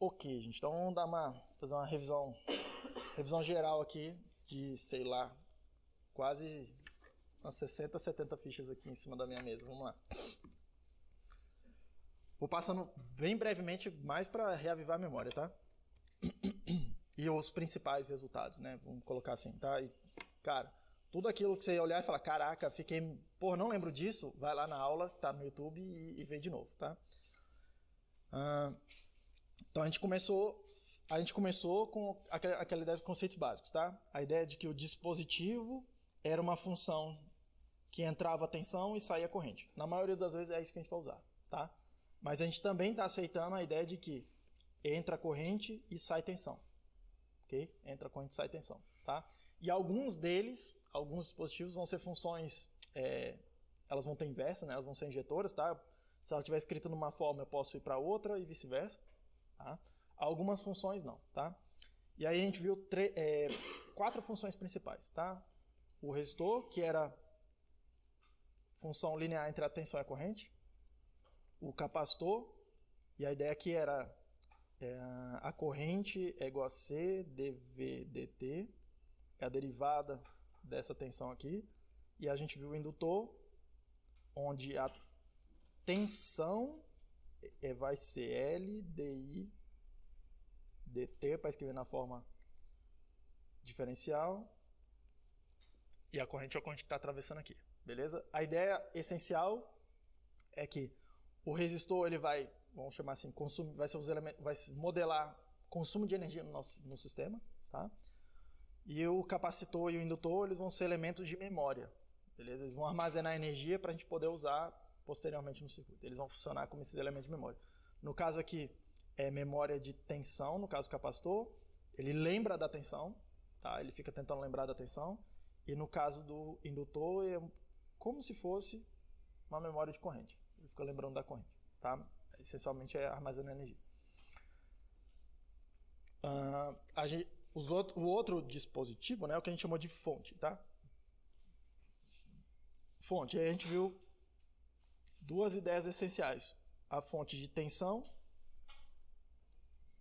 Ok, gente, então vamos fazer uma revisão geral aqui de, sei lá, quase umas 60, 70 fichas aqui em cima da minha mesa. Vamos lá. Vou passando bem brevemente, mais para reavivar a memória, tá? E os principais resultados, né? Vamos colocar assim, tá? E, cara, tudo aquilo que você olhar e falar, caraca, fiquei, não lembro disso, vai lá na aula, tá no YouTube e vê de novo, tá? Então a gente começou com aquela ideia dos conceitos básicos, tá? A ideia de que o dispositivo era uma função que entrava a tensão e saía a corrente. Na maioria das vezes é isso que a gente vai usar, tá? Mas a gente também está aceitando a ideia de que entra a corrente e sai tensão, ok? Entra a corrente e sai tensão, tá? E alguns dispositivos vão ser funções, elas vão ter inversa, né? Elas vão ser injetoras, tá? Se ela estiver escrita numa forma, eu posso ir para outra e vice-versa. Tá? Algumas funções não, tá? E aí a gente viu 4 funções principais, tá? O resistor, que era função linear entre a tensão e a corrente. O capacitor, e a ideia aqui era a corrente é igual a C dV dt, é a derivada dessa tensão aqui. E a gente viu o indutor, onde a tensão vai ser L di dt, para escrever na forma diferencial. E a corrente é a corrente que está atravessando aqui, beleza? A ideia essencial é que o resistor ele vai, vamos chamar assim, vai modelar consumo de energia no sistema, tá? E o capacitor e o indutor eles vão ser elementos de memória, beleza? Eles vão armazenar energia para a gente poder usar posteriormente no circuito. Eles vão funcionar como esses elementos de memória. No caso aqui, é memória de tensão, no caso do capacitor. Ele lembra da tensão, tá? Ele fica tentando lembrar da tensão. E no caso do indutor, é como se fosse uma memória de corrente. Ele fica lembrando da corrente, tá? Essencialmente é armazenar energia. O outro dispositivo, né, é o que a gente chamou de fonte, tá? Fonte, aí a gente viu 2 ideias essenciais. A fonte de tensão.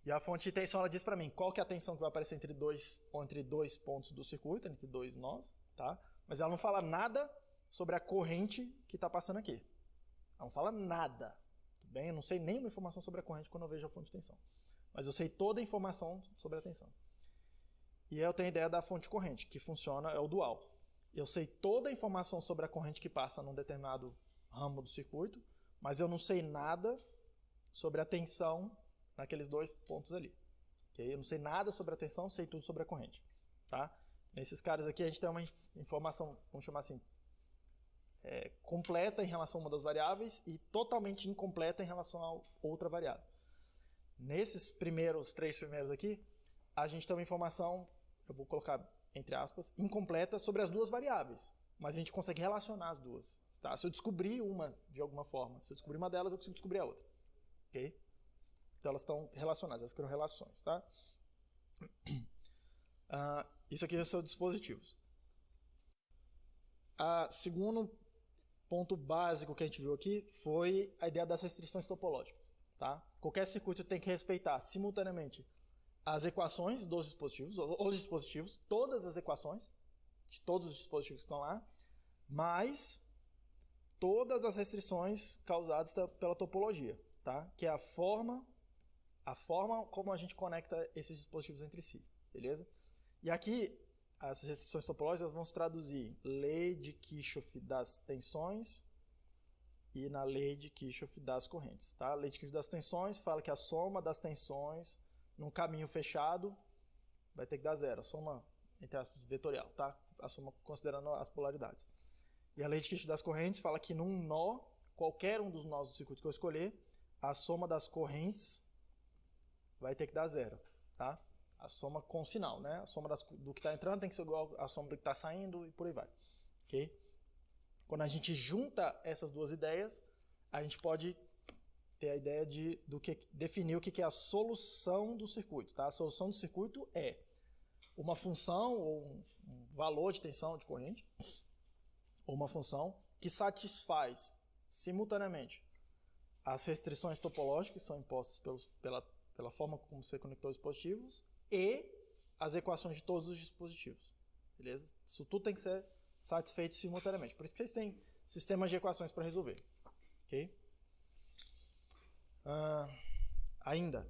E a fonte de tensão ela diz para mim qual que é a tensão que vai aparecer entre dois pontos do circuito, entre 2 nós, tá? Mas ela não fala nada sobre a corrente que está passando aqui. Ela não fala nada. Tudo bem? Eu não sei nenhuma informação sobre a corrente quando eu vejo a fonte de tensão. Mas eu sei toda a informação sobre a tensão. E eu tenho a ideia da fonte de corrente, que funciona, é o dual. Eu sei toda a informação sobre a corrente que passa num determinado ramo do circuito, mas eu não sei nada sobre a tensão naqueles 2 pontos ali. Okay? Eu não sei nada sobre a tensão, sei tudo sobre a corrente. Tá? Nesses caras aqui a gente tem uma informação, vamos chamar assim, completa em relação a uma das variáveis e totalmente incompleta em relação a outra variável. Nesses 3 primeiros aqui, a gente tem uma informação, eu vou colocar entre aspas, incompleta sobre as 2 variáveis. Mas a gente consegue relacionar as 2. Tá? Se eu descobrir uma de alguma forma, se eu descobrir uma delas, eu consigo descobrir a outra. Ok? Então elas estão relacionadas, elas criam relações. Tá? Isso aqui são dispositivos. Segundo ponto básico que a gente viu aqui foi a ideia das restrições topológicas. Tá? Qualquer circuito tem que respeitar simultaneamente as equações dos dispositivos, os dispositivos, todas as equações de todos os dispositivos que estão lá, mais todas as restrições causadas pela topologia, tá? Que é a forma como a gente conecta esses dispositivos entre si, beleza? E aqui, as restrições topológicas vão se traduzir em lei de Kirchhoff das tensões e na lei de Kirchhoff das correntes, tá? A lei de Kirchhoff das tensões fala que a soma das tensões num caminho fechado vai ter que dar 0, a soma, entre aspas, vetorial, tá? A soma considerando as polaridades. E a lei de Kirchhoff das correntes fala que num nó, qualquer um dos nós do circuito que eu escolher, a soma das correntes vai ter que dar 0, tá? A soma com sinal, né? A soma do que está entrando tem que ser igual à soma do que está saindo e por aí vai, ok? Quando a gente junta essas 2 ideias, a gente pode ter a ideia de definir o que é a solução do circuito, tá? A solução do circuito é uma função ou um valor de tensão de corrente, ou uma função que satisfaz simultaneamente as restrições topológicas que são impostas pela pela forma como você conectou os dispositivos e as equações de todos os dispositivos. Beleza? Isso tudo tem que ser satisfeito simultaneamente. Por isso que vocês têm sistemas de equações para resolver. Ok? Ainda,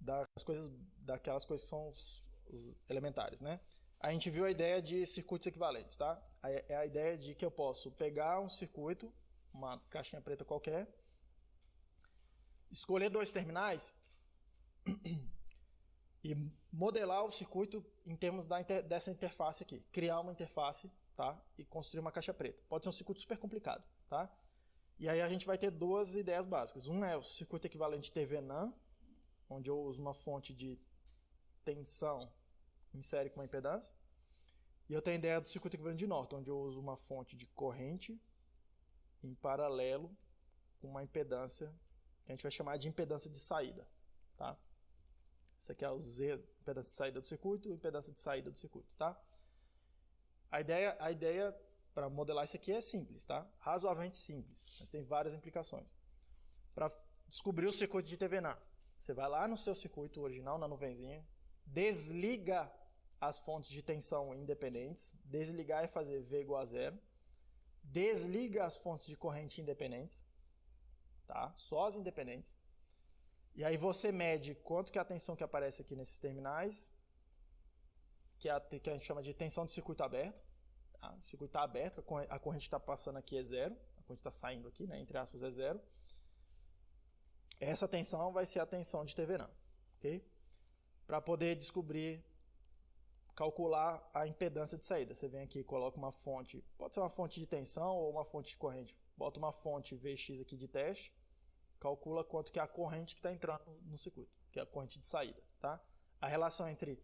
daquelas coisas que são os elementares, né? A gente viu a ideia de circuitos equivalentes, tá? É a ideia de que eu posso pegar um circuito, uma caixinha preta qualquer, escolher 2 terminais e modelar o circuito em termos dessa interface aqui. Criar uma interface, tá? E construir uma caixa preta. Pode ser um circuito super complicado, tá? E aí a gente vai ter 2 ideias básicas. Um é o circuito equivalente TV-NAND, onde eu uso uma fonte de tensão em série com uma impedância. E eu tenho a ideia do circuito equivalente de Norton, onde eu uso uma fonte de corrente em paralelo com uma impedância que a gente vai chamar de impedância de saída. Tá? Isso aqui é o Z, impedância de saída do circuito, impedância de saída do circuito. Tá? A ideia para modelar isso aqui é simples, tá? Razoavelmente simples, mas tem várias implicações. Para descobrir o circuito de TV-NAND, você vai lá no seu circuito original, na nuvenzinha, desliga as fontes de tensão independentes. Desligar é fazer V igual a 0. Desliga as fontes de corrente independentes. Tá? Só as independentes. E aí você mede quanto que é a tensão que aparece aqui nesses terminais, que a gente chama de tensão de circuito aberto. Tá? O circuito está aberto, a corrente que está passando aqui é 0. A corrente está saindo aqui, né? Entre aspas, é 0. Essa tensão vai ser a tensão de TV-NAND. Ok? Para poder descobrir, calcular a impedância de saída. Você vem aqui e coloca uma fonte, pode ser uma fonte de tensão ou uma fonte de corrente. Bota uma fonte Vx aqui de teste, calcula quanto que é a corrente que está entrando no circuito, que é a corrente de saída. Tá? A relação entre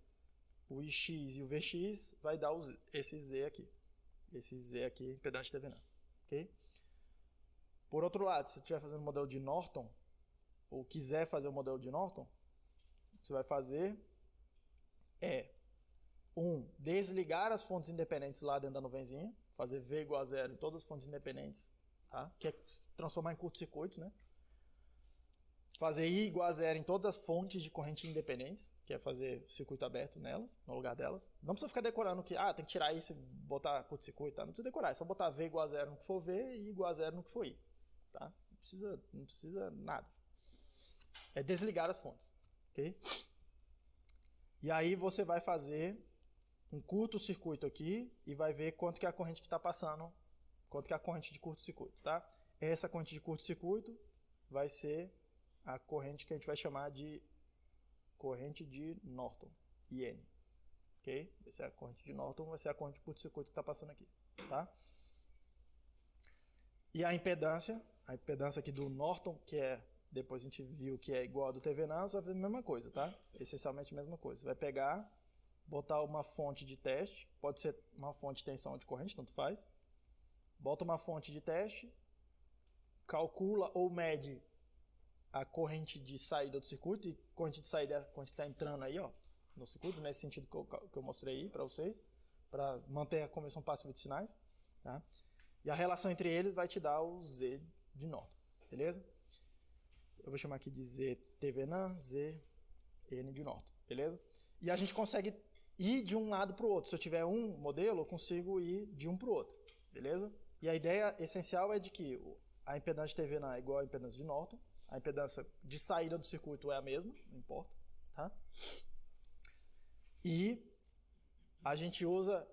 o Ix e o Vx vai dar esse Z aqui. Esse Z aqui é impedância de TV-NAND. Okay? Por outro lado, se você estiver fazendo o modelo de Norton, ou quiser fazer o modelo de Norton, o que você vai fazer é desligar as fontes independentes lá dentro da nuvenzinha, fazer V igual a 0 em todas as fontes independentes, tá? Que é transformar em curto-circuitos, né? Fazer I igual a 0 em todas as fontes de corrente independentes, que é fazer circuito aberto nelas, no lugar delas. Não precisa ficar decorando que, tem que tirar isso e botar curto-circuito, tá? Não precisa decorar, é só botar V igual a 0 no que for V e I igual a 0 no que for I, tá? Não precisa nada. É desligar as fontes, ok? E aí você vai fazer um curto-circuito aqui e vai ver quanto que é a corrente que está passando, quanto que é a corrente de curto-circuito, tá? Essa corrente de curto-circuito vai ser a corrente que a gente vai chamar de corrente de Norton, IN, ok? Essa é a corrente de Norton, vai ser a corrente de curto-circuito que está passando aqui, tá? E a impedância aqui do Norton, que é, depois a gente viu que é igual a do TV-NAND, vai fazer a mesma coisa, tá? Essencialmente a mesma coisa. Você vai pegar, botar uma fonte de teste, pode ser uma fonte de tensão ou de corrente, tanto faz. Bota uma fonte de teste, calcula ou mede a corrente de saída do circuito, e corrente de saída é a corrente que está entrando aí, ó, no circuito, nesse sentido que eu mostrei aí para vocês, para manter a conversão passiva de sinais. Tá? E a relação entre eles vai te dar o Z de Norton, beleza? Eu vou chamar aqui de Z TV-NAND, Z N de Norton, beleza? E a gente consegue ir de um lado para o outro. Se eu tiver um modelo, eu consigo ir de um para o outro, beleza? E a ideia essencial é de que a impedância de TV-NAND é igual à impedância de Norton, a impedância de saída do circuito é a mesma, não importa, tá? E a gente usa,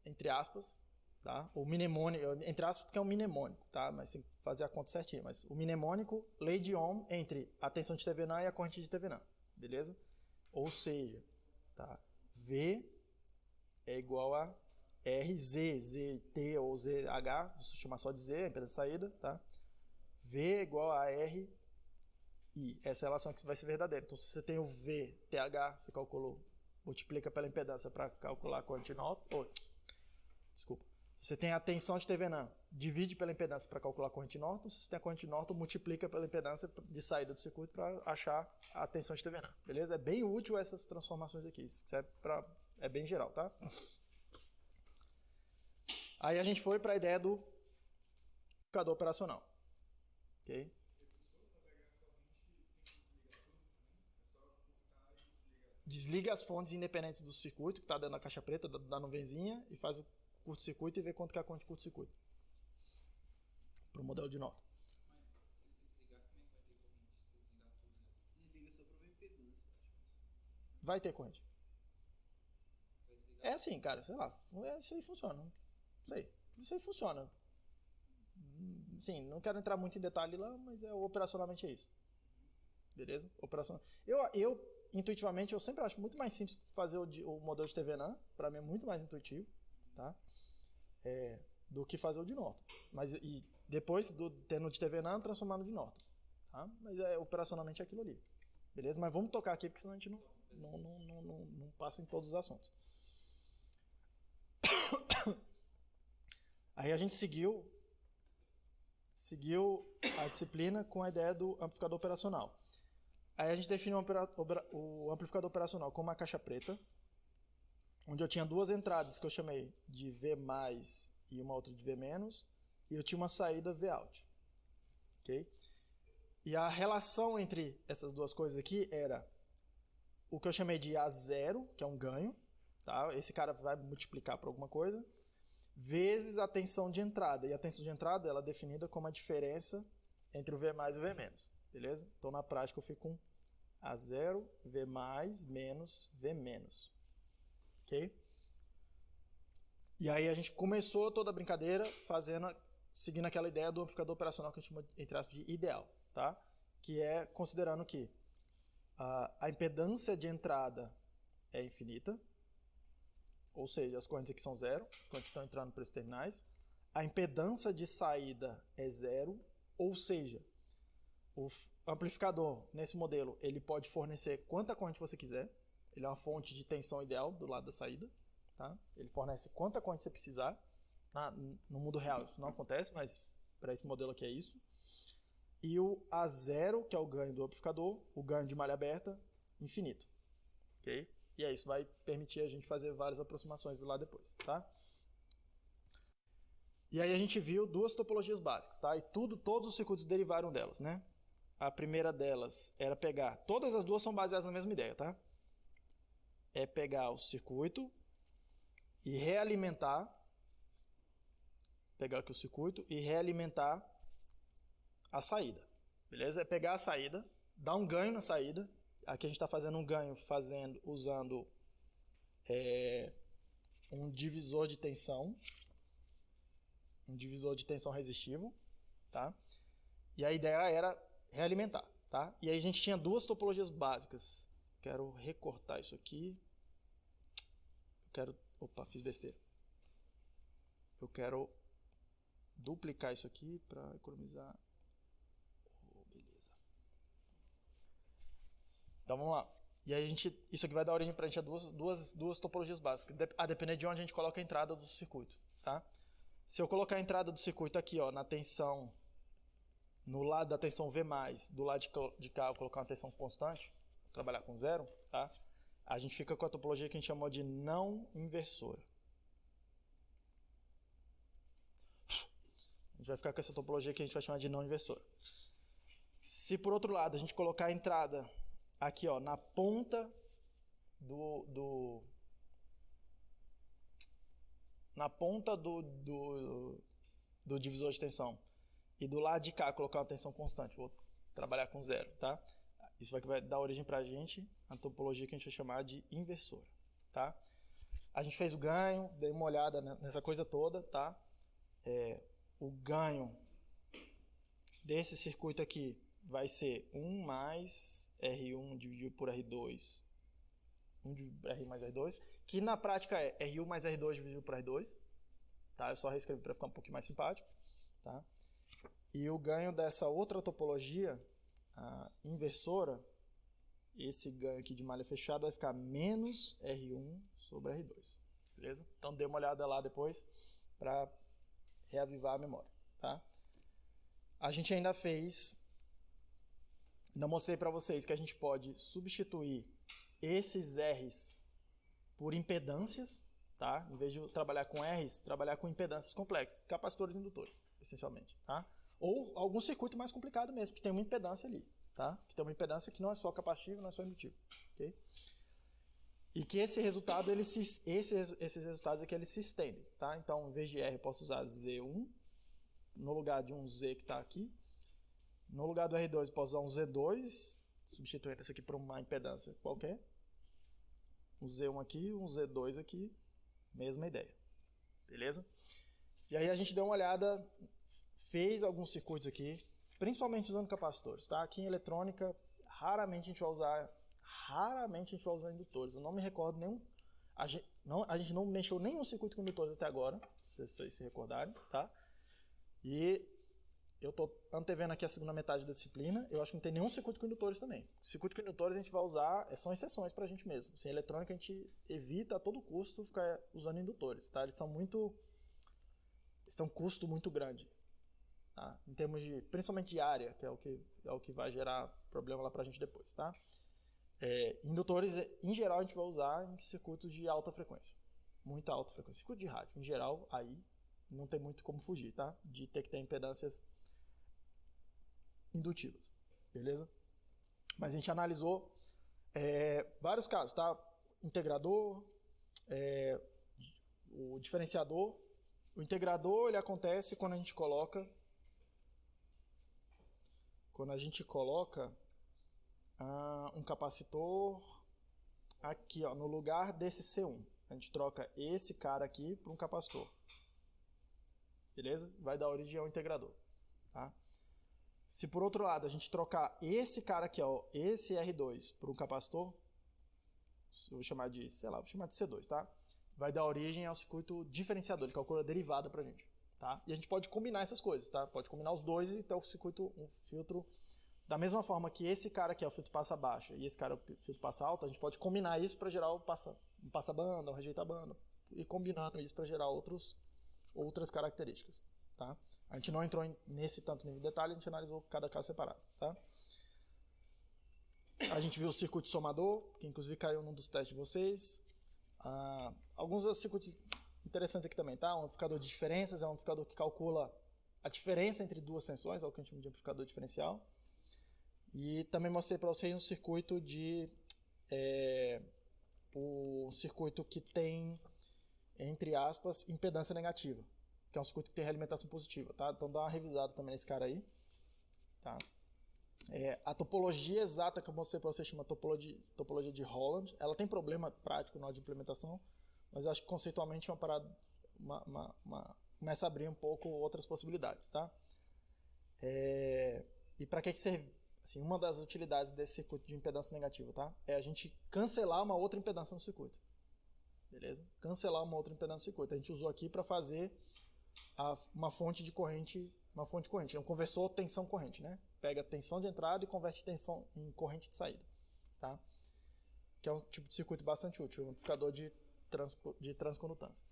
entre aspas, tá? O mnemônico, entre aspas porque é um mnemônico, tá? Mas tem que fazer a conta certinha. Mas o mnemônico, lei de Ohm entre a tensão de TV-NAND e a corrente de TV-NAND, beleza? Ou seja, tá? V é igual a RZ, ZT ou ZH, vou chamar só de Z, a impedância de saída, tá? V é igual a R I. Essa relação aqui vai ser verdadeira. Então, se você tem o VTH, você calculou, multiplica pela impedância para calcular a corrente de Norton. Desculpa. Se você tem a tensão de TV-NAND, divide pela impedância para calcular a corrente de Norton. Se você tem a corrente de Norton, multiplica pela impedância de saída do circuito para achar a tensão de TV-NAND. Beleza? É bem útil essas transformações aqui. Isso serve é bem geral, tá? Aí a gente foi para a ideia do indicador operacional. Ok? desliga as fontes independentes do circuito, que está dando a caixa preta da nuvenzinha, e faz o curto-circuito e vê quanto que é a conta de curto-circuito. Para o modelo de Norton. Mas se você desligar, como é que vai ter corrente? Se desligar tudo, né? Desliga só para ver impedância. Vai ter corrente. É assim, cara, sei lá, isso aí funciona. Isso aí funciona. Sim, não quero entrar muito em detalhe lá, mas operacionalmente é isso. Beleza? Operacional. Eu intuitivamente, eu sempre acho muito mais simples fazer o modelo de TVNAND, para mim é muito mais intuitivo, tá? Do que fazer o de Norton. Mas e depois tendo o de TVNAND, transformar no de Norton, tá? Mas operacionalmente é aquilo ali. Beleza? Mas vamos tocar aqui, porque senão a gente não passa em todos os assuntos. Aí a gente seguiu a disciplina com a ideia do amplificador operacional. Aí a gente definiu o amplificador operacional como uma caixa preta, onde eu tinha duas entradas que eu chamei de V+, e uma outra de V-, e eu tinha uma saída Vout. Okay? E a relação entre essas duas coisas aqui era o que eu chamei de A0, que é um ganho, tá? Esse cara vai multiplicar por alguma coisa, vezes a tensão de entrada. E a tensão de entrada ela é definida como a diferença entre o V+ e o V-. Beleza? Então, na prática, eu fico com A0, V+, menos V-. Ok? E aí a gente começou toda a brincadeira seguindo aquela ideia do amplificador operacional que a gente chama, entre aspas, de ideal. Tá? Que é considerando que a impedância de entrada é infinita, ou seja, as correntes aqui são zero, as correntes que estão entrando por esses terminais. A impedância de saída é zero, ou seja, o amplificador, nesse modelo, ele pode fornecer quanta corrente você quiser. Ele é uma fonte de tensão ideal do lado da saída. Tá? Ele fornece quanta corrente você precisar. No mundo real isso não acontece, mas para esse modelo aqui é isso. E o A0, que é o ganho do amplificador, o ganho de malha aberta, infinito. Ok? E aí isso vai permitir a gente fazer várias aproximações lá depois, tá? E aí a gente viu duas topologias básicas, tá? E todos os circuitos derivaram delas, né? A primeira delas era pegar... Todas as duas são baseadas na mesma ideia, tá? É pegar o circuito e realimentar... Pegar aqui o circuito e realimentar a saída. Beleza? É pegar a saída, dar um ganho na saída. Aqui a gente está fazendo um ganho usando um divisor de tensão. Um divisor de tensão resistivo. Tá? E a ideia era realimentar. Tá? E aí a gente tinha duas topologias básicas. Quero recortar isso aqui. Opa, fiz besteira. Eu quero duplicar isso aqui para economizar. Beleza. Então vamos lá. E aí isso aqui vai dar origem para a gente a duas topologias básicas, a depender de onde a gente coloca a entrada do circuito. Tá? Se eu colocar a entrada do circuito aqui, ó, na tensão, no lado da tensão V+, do lado de cá eu colocar uma tensão constante, trabalhar com zero, tá? A gente fica com a topologia que a gente chamou de não inversora. A gente vai ficar com essa topologia que a gente vai chamar de não inversora. Se por outro lado a gente colocar a entrada aqui, ó, na ponta do divisor de tensão e do lado de cá colocar uma tensão constante, vou trabalhar com zero, tá? Isso vai dar origem pra gente a topologia que a gente vai chamar de inversora, tá? A gente fez o ganho, dei uma olhada nessa coisa toda, tá? O ganho desse circuito aqui vai ser 1 mais R1 dividido por R2, 1 de R mais R2, que na prática é R1 mais R2 dividido por R2, tá? Eu só reescrevi para ficar um pouquinho mais simpático, tá? E o ganho dessa outra topologia, a inversora, esse ganho aqui de malha fechada vai ficar menos R1 sobre R2, beleza? Então dê uma olhada lá depois para reavivar a memória, tá? A gente ainda mostrei para vocês que a gente pode substituir esses R's por impedâncias, tá? Em vez de trabalhar com R's, trabalhar com impedâncias complexas, capacitores e indutores, essencialmente, tá? Ou algum circuito mais complicado mesmo, que tem uma impedância ali, tá? Que tem uma impedância que não é só capacitiva, não é só indutiva, ok? E que esse resultado, esses resultados aqui, eles se estendem, tá? Então, em vez de R, eu posso usar Z1, no lugar de um Z que está aqui. No lugar do R2, eu posso usar um Z2, substituindo esse aqui por uma impedância qualquer. Um Z1 aqui, um Z2 aqui, mesma ideia. Beleza? E aí a gente deu uma olhada, fez alguns circuitos aqui, principalmente usando capacitores, tá? Aqui em eletrônica, raramente a gente vai usar indutores. Eu não me recordo nenhum. A gente não mexeu nenhum circuito com indutores até agora, se vocês se recordarem, tá? E eu estou antevendo aqui a segunda metade da disciplina. Eu acho que não tem nenhum circuito com indutores também. Circuito com indutores a gente vai usar, são exceções para a gente mesmo. Assim, em eletrônica a gente evita a todo custo ficar usando indutores, tá? Eles têm um custo muito grande, tá? Em termos de, principalmente de área, que é o que vai gerar problema lá para a gente depois, tá? Indutores, em geral, a gente vai usar em circuitos de alta frequência. Muita alta frequência. Circuito de rádio, em geral, aí não tem muito como fugir, tá? De ter que ter impedâncias indutivas. Beleza? Mas a gente analisou vários casos, tá? Integrador, o diferenciador. O integrador, ele acontece quando a gente coloca um capacitor aqui, ó, no lugar desse C1. A gente troca esse cara aqui por um capacitor. Beleza? Vai dar origem ao integrador. Tá? Se por outro lado a gente trocar esse cara aqui, ó, esse R2 por um capacitor, eu vou chamar de, C2, tá? Vai dar origem ao circuito diferenciador, ele calcula a derivada pra gente. Tá? E a gente pode combinar essas coisas, tá? Pode combinar os dois e ter um filtro. Da mesma forma que esse cara aqui é o filtro passa baixa e esse cara é o filtro passa alta, a gente pode combinar isso para gerar um passa banda, um rejeita banda, e combinando isso para gerar outras características. Tá? A gente não entrou nesse tanto nível de detalhe, a gente analisou cada caso separado. Tá? A gente viu o circuito somador, que inclusive caiu num dos testes de vocês. Alguns outros circuitos interessantes aqui também. Tá? Um amplificador de diferenças é um amplificador que calcula a diferença entre duas tensões, é o que a gente chama de amplificador diferencial. E também mostrei para vocês um circuito o circuito que tem, entre aspas, impedância negativa, que é um circuito que tem realimentação positiva, tá? Então dá uma revisada também nesse cara aí, tá? A topologia exata que eu mostrei para vocês chama topologia de Holland. Ela tem problema prático na hora de implementação, mas eu acho que conceitualmente é uma parada, começa a abrir um pouco outras possibilidades, tá? E para que serve? Assim, uma das utilidades desse circuito de impedância negativa, tá? É a gente cancelar uma outra impedância no circuito. Beleza? Cancelar uma outra impedância no circuito. A gente usou aqui para fazer uma fonte de corrente. É um conversor tensão-corrente, né? Pega tensão de entrada e converte tensão em corrente de saída. Tá? Que é um tipo de circuito bastante útil, um amplificador de transcondutância.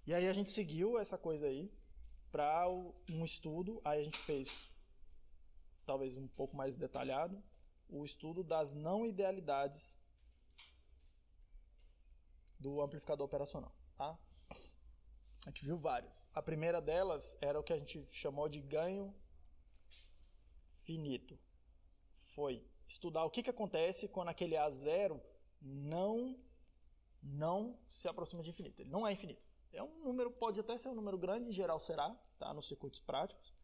E aí a gente seguiu essa coisa aí para um estudo. Aí a gente fez, talvez um pouco mais detalhado, o estudo das não idealidades do amplificador operacional. Tá? A gente viu várias. A primeira delas era o que a gente chamou de ganho finito. Foi estudar o que acontece quando aquele A0 não se aproxima de infinito. Ele não é infinito. É um número, pode até ser um número grande, em geral será, tá? Nos circuitos práticos.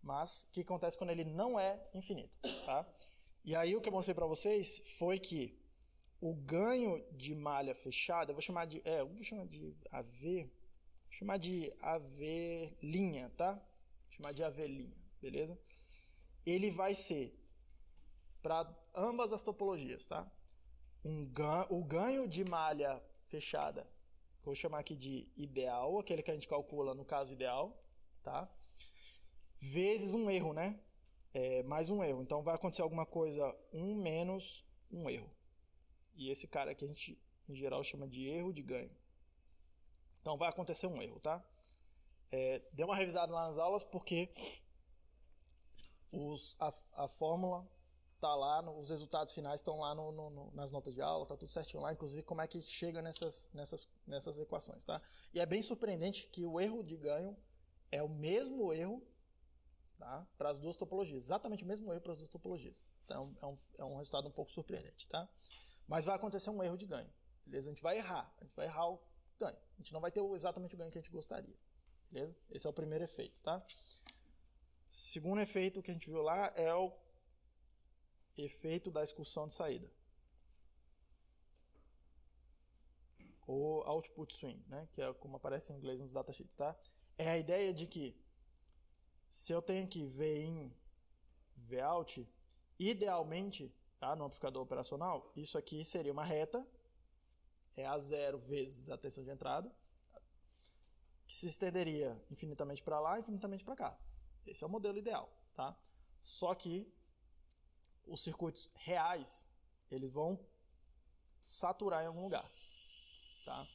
Mas o que acontece quando ele não é infinito, tá? E aí o que eu mostrei para vocês foi que o ganho de malha fechada, eu vou chamar de AV, vou chamar de AV linha, tá? Vou chamar de AV linha, beleza? Ele vai ser para ambas as topologias, tá? O ganho de malha fechada, que eu vou chamar aqui de ideal, aquele que a gente calcula no caso ideal, tá? Vezes um erro, né? Mais um erro. Então vai acontecer alguma coisa, menos um erro. E esse cara aqui a gente, em geral, chama de erro de ganho. Então vai acontecer um erro, tá? Dê uma revisada lá nas aulas, porque a fórmula tá lá, os resultados finais estão lá nas notas de aula, tá tudo certinho lá, inclusive como é que chega nessas equações, tá? E é bem surpreendente que o erro de ganho é o mesmo erro, tá? Para as duas topologias, exatamente o mesmo erro para as duas topologias. Então é um resultado um pouco surpreendente, tá? Mas vai acontecer um erro de ganho. Beleza? A gente vai errar o ganho. A gente não vai ter exatamente o ganho que a gente gostaria. Beleza? Esse é o primeiro efeito, tá? Segundo efeito que a gente viu lá é o efeito da excursão de saída. Ou output swing, né? Que é como aparece em inglês nos datasheets, tá? É a ideia de que se eu tenho aqui VIN, VOUT, idealmente, tá, no amplificador operacional, isso aqui seria uma reta, é A0 vezes a tensão de entrada, que se estenderia infinitamente para lá, infinitamente para cá. Esse é o modelo ideal, tá? Só que os circuitos reais, eles vão saturar em algum lugar, tá?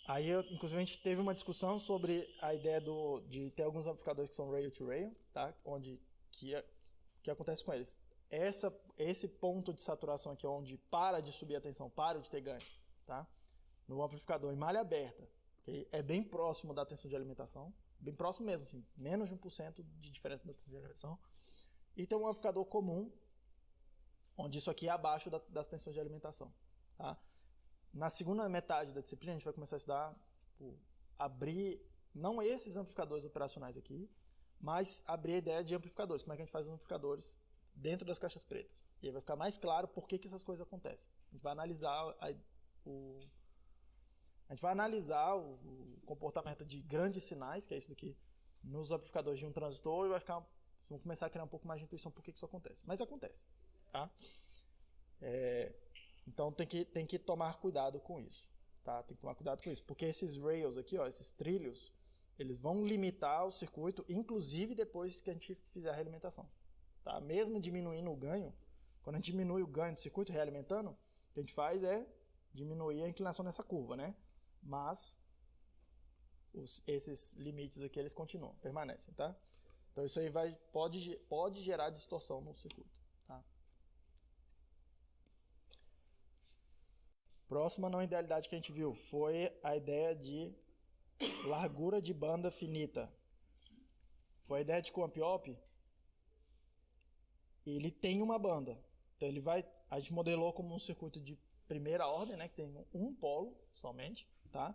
Aí, inclusive, a gente teve uma discussão sobre a ideia de ter alguns amplificadores que são rail-to-rail, tá? Onde que acontece com eles? Esse ponto de saturação aqui, onde para de subir a tensão, para de ter ganho, tá? No amplificador em malha aberta, okay? É bem próximo da tensão de alimentação, bem próximo mesmo, assim, menos de 1% de diferença da tensão de alimentação. E tem um amplificador comum, onde isso aqui é abaixo das tensões de alimentação, tá? Na segunda metade da disciplina, a gente vai começar a estudar, abrir, não esses amplificadores operacionais aqui, mas abrir a ideia de amplificadores, como é que a gente faz os amplificadores dentro das caixas pretas. E aí vai ficar mais claro por que essas coisas acontecem. A gente vai analisar o comportamento de grandes sinais, que é isso daqui, nos amplificadores de um transistor, e vamos começar a criar um pouco mais de intuição por que isso acontece. Mas acontece, tá? Então tem que tomar cuidado com isso, tá? Tem que tomar cuidado com isso, porque esses rails aqui, ó, esses trilhos, eles vão limitar o circuito, inclusive depois que a gente fizer a realimentação, tá? Mesmo diminuindo o ganho, quando a gente diminui o ganho do circuito realimentando, o que a gente faz é diminuir a inclinação nessa curva, né? Mas esses limites aqui, eles continuam, permanecem, tá? Então isso aí pode gerar distorção no circuito, tá? Próxima não idealidade que a gente viu foi a ideia de largura de banda finita. Foi a ideia de que o amp-op, ele tem uma banda. Então a gente modelou como um circuito de primeira ordem, né, que tem um polo somente, tá?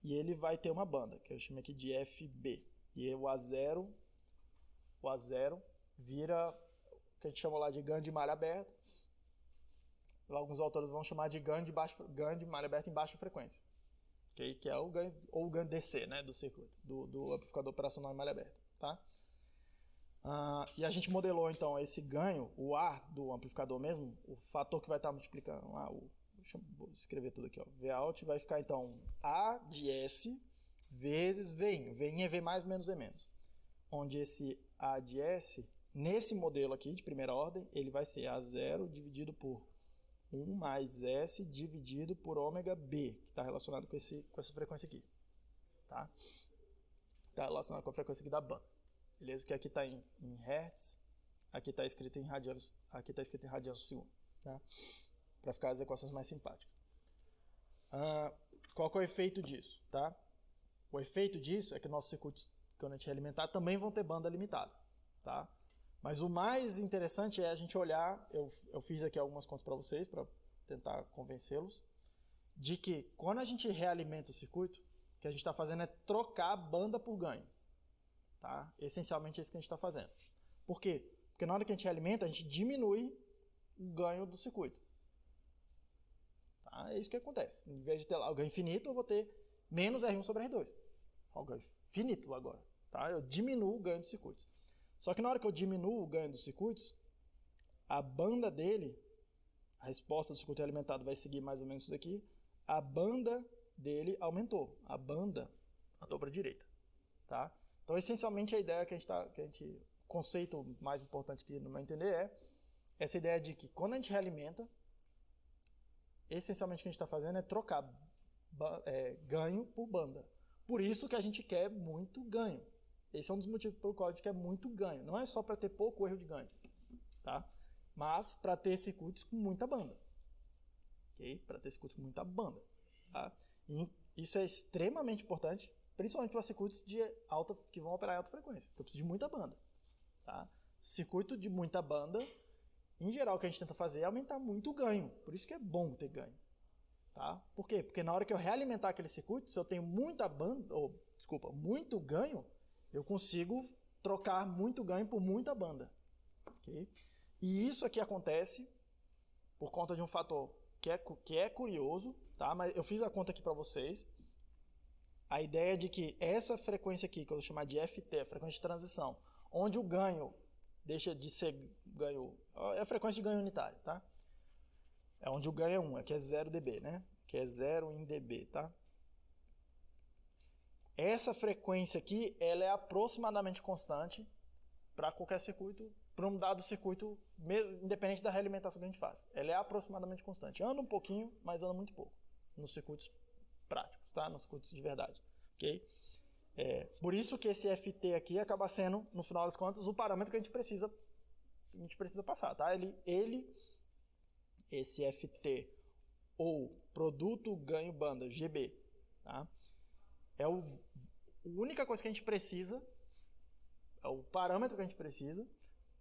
E ele vai ter uma banda, que eu chamo aqui de FB. E o A0 vira o que a gente chama lá de ganho de malha aberta. Alguns autores vão chamar de ganho de malha aberta em baixa frequência, okay? Que é o ganho, ou o ganho DC, né, do circuito, do amplificador operacional em malha aberta, tá? E a gente modelou então esse ganho, o A do amplificador mesmo, o fator que vai estar multiplicando lá, vou escrever tudo aqui, ó, Vout vai ficar então A de S vezes Vin. Vin é V mais menos V menos, onde esse A de S, nesse modelo aqui de primeira ordem, ele vai ser A0 dividido por 1 mais S dividido por ômega B, que está relacionado com essa frequência aqui, tá? Está relacionado com a frequência aqui da banda, beleza? Que aqui está em Hertz, aqui está escrito em radianos, aqui está escrito em radianos por segundo, tá? Para ficar as equações mais simpáticas. Qual que é o efeito disso, tá? O efeito disso é que nossos circuitos, quando a gente realimentar, também vão ter banda limitada, tá? Mas o mais interessante é a gente olhar, eu fiz aqui algumas contas para vocês, para tentar convencê-los, de que quando a gente realimenta o circuito, o que a gente está fazendo é trocar banda por ganho, tá? Essencialmente é isso que a gente está fazendo. Por quê? Porque na hora que a gente realimenta, a gente diminui o ganho do circuito. Tá? É isso que acontece. Em vez de ter lá o ganho infinito, eu vou ter menos R1 sobre R2. O ganho finito agora. Tá? Eu diminuo o ganho dos circuitos. Só que na hora que eu diminuo o ganho dos circuitos, a banda dele, a resposta do circuito alimentado vai seguir mais ou menos isso daqui, a banda dele aumentou. A banda andou para a direita. Tá? Então, essencialmente, a ideia o conceito mais importante que no meu entender é essa ideia de que quando a gente realimenta, essencialmente o que a gente está fazendo é trocar ganho por banda. Por isso que a gente quer muito ganho. Esse é um dos motivos pelo qual a gente quer muito ganho. Não é só para ter pouco erro de ganho, tá? Mas para ter circuitos com muita banda. Okay? Para ter circuitos com muita banda. Tá? E isso é extremamente importante, principalmente para circuitos que vão operar em alta frequência, porque eu preciso de muita banda. Tá? Circuito de muita banda Em geral, o que a gente tenta fazer é aumentar muito o ganho. Por isso que é bom ter ganho. Tá? Por quê? Porque na hora que eu realimentar aquele circuito, se eu tenho muito ganho, eu consigo trocar muito ganho por muita banda. Okay? E isso aqui acontece por conta de um fator que é curioso, tá? Mas eu fiz a conta aqui para vocês. A ideia de que essa frequência aqui, que eu vou chamar de FT, a frequência de transição, onde o ganho deixa de ser ganho, é a frequência de ganho unitário, tá? É onde o ganho é 1, aqui é 0 dB, né? Que é 0 em dB, tá? Essa frequência aqui, ela é aproximadamente constante para qualquer circuito, para um dado circuito, independente da realimentação que a gente faz. Ela é aproximadamente constante. Anda um pouquinho, mas anda muito pouco nos circuitos práticos, tá? Nos circuitos de verdade, ok? Por isso que esse FT aqui acaba sendo, no final das contas, o parâmetro que a gente precisa passar, tá? Esse FT, ou produto ganho banda, GB, tá? É a única coisa que a gente precisa, é o parâmetro que a gente precisa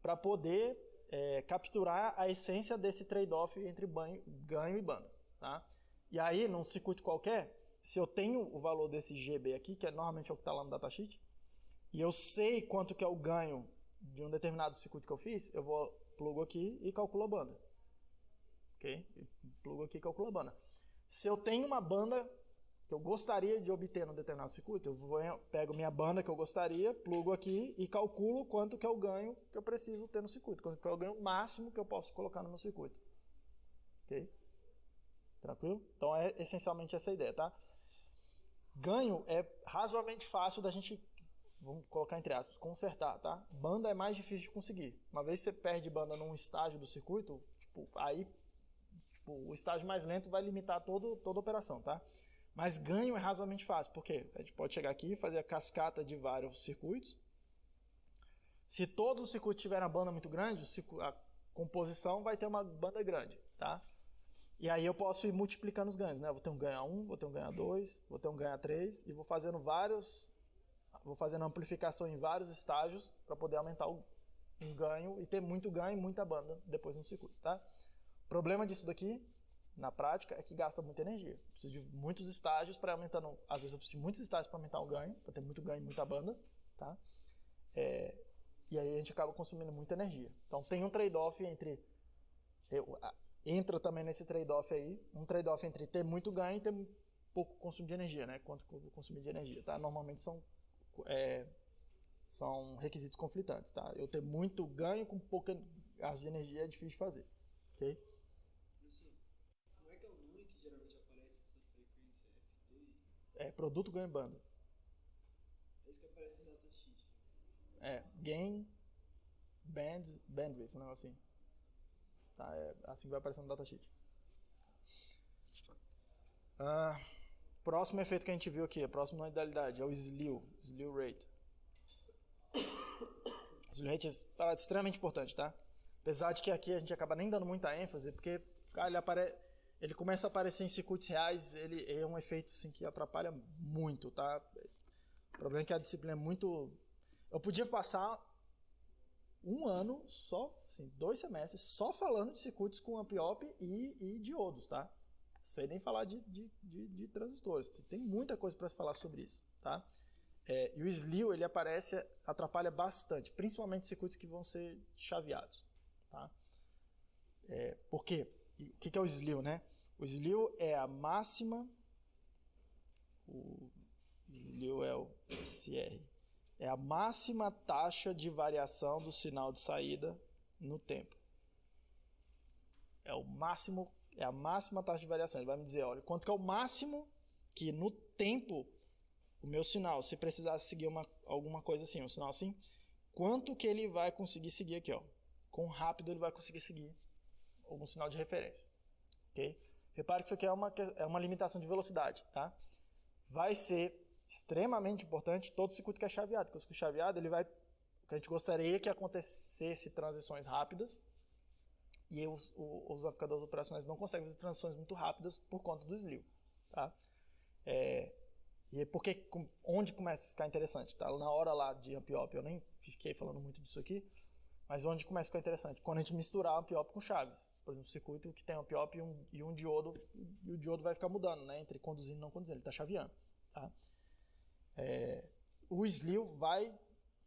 para poder capturar a essência desse trade-off entre ganho e banda, tá? E aí, num circuito qualquer, se eu tenho o valor desse GB aqui, que normalmente é o que está lá no datasheet, e eu sei quanto que é o ganho de um determinado circuito que eu fiz, eu vou plugo aqui e calculo a banda. Ok? Plugo aqui e calculo a banda. Se eu tenho uma banda que eu gostaria de obter num determinado circuito, eu pego minha banda que eu gostaria, plugo aqui e calculo quanto que é o ganho que eu preciso ter no circuito, quanto que é o ganho máximo que eu posso colocar no meu circuito. Ok? Tranquilo? Então é essencialmente essa a ideia, tá? Ganho é razoavelmente fácil da gente, vamos colocar entre aspas, consertar, tá? Banda é mais difícil de conseguir. Uma vez que você perde banda num estágio do circuito, o estágio mais lento vai limitar toda a operação, tá? Mas ganho é razoavelmente fácil, porque a gente pode chegar aqui e fazer a cascata de vários circuitos. Se todos os circuitos tiverem uma banda muito grande, a composição vai ter uma banda grande, tá? E aí eu posso ir multiplicando os ganhos, né? Vou ter um ganho A1, vou ter um ganho A2, vou ter um ganho A3 e vou fazendo amplificação em vários estágios para poder aumentar um ganho e ter muito ganho e muita banda depois no circuito, tá? O problema disso daqui, na prática, é que gasta muita energia. Preciso de muitos estágios para aumentando, às vezes eu preciso de muitos estágios para aumentar o ganho, para ter muito ganho e muita banda, tá? E aí a gente acaba consumindo muita energia. Então tem um trade-off entra também nesse trade-off aí, um trade-off entre ter muito ganho e ter pouco consumo de energia, né? Quanto que eu vou consumir de energia, tá? Normalmente são requisitos conflitantes, tá? Eu ter muito ganho com pouca gasto de energia é difícil de fazer, ok? Professor, como é que é o nome que geralmente aparece essa frequência FT? É produto ganho banda. É isso que aparece no datasheet. Gain, bandwidth, um negócio assim. Tá, é assim que vai aparecer no datasheet. Próximo efeito que a gente viu aqui, a próxima modalidade é o slew rate. Slew rate é extremamente importante, tá? Apesar de que aqui a gente acaba nem dando muita ênfase, porque ele começa a aparecer em circuitos reais, ele é um efeito assim, que atrapalha muito, tá? O problema é que a disciplina é muito... Eu podia passar um ano, só, assim, 2 semestres, só falando de circuitos com amp-op e diodos, tá? Sem nem falar de transistores. Tem muita coisa para se falar sobre isso, tá? E o slew, ele atrapalha bastante, principalmente circuitos que vão ser chaveados, tá? Por quê? O que é o slew, né? O slew é a máxima... O slew é o SR. É a máxima taxa de variação do sinal de saída no tempo. É a máxima taxa de variação. Ele vai me dizer, olha, quanto que é o máximo que no tempo o meu sinal, se precisasse seguir alguma coisa assim, um sinal assim, quanto que ele vai conseguir seguir aqui, ó. Quão rápido ele vai conseguir seguir algum sinal de referência. Ok? Repare que isso aqui é uma limitação de velocidade, tá? Vai ser extremamente importante todo circuito que é chaveado, porque o circuito chaveado, o que a gente gostaria que acontecesse transições rápidas, e os amplificadores operacionais não conseguem fazer transições muito rápidas por conta do slew, tá? E porque onde começa a ficar interessante, tá? Na hora lá de amp-op, eu nem fiquei falando muito disso aqui, Mas onde começa a ficar interessante? Quando a gente misturar amp-op com chaves. Por exemplo, um circuito que tem amp-op e um diodo, e o diodo vai ficar mudando, né? Entre conduzindo e não conduzindo, ele está chaveando. Tá? O slew vai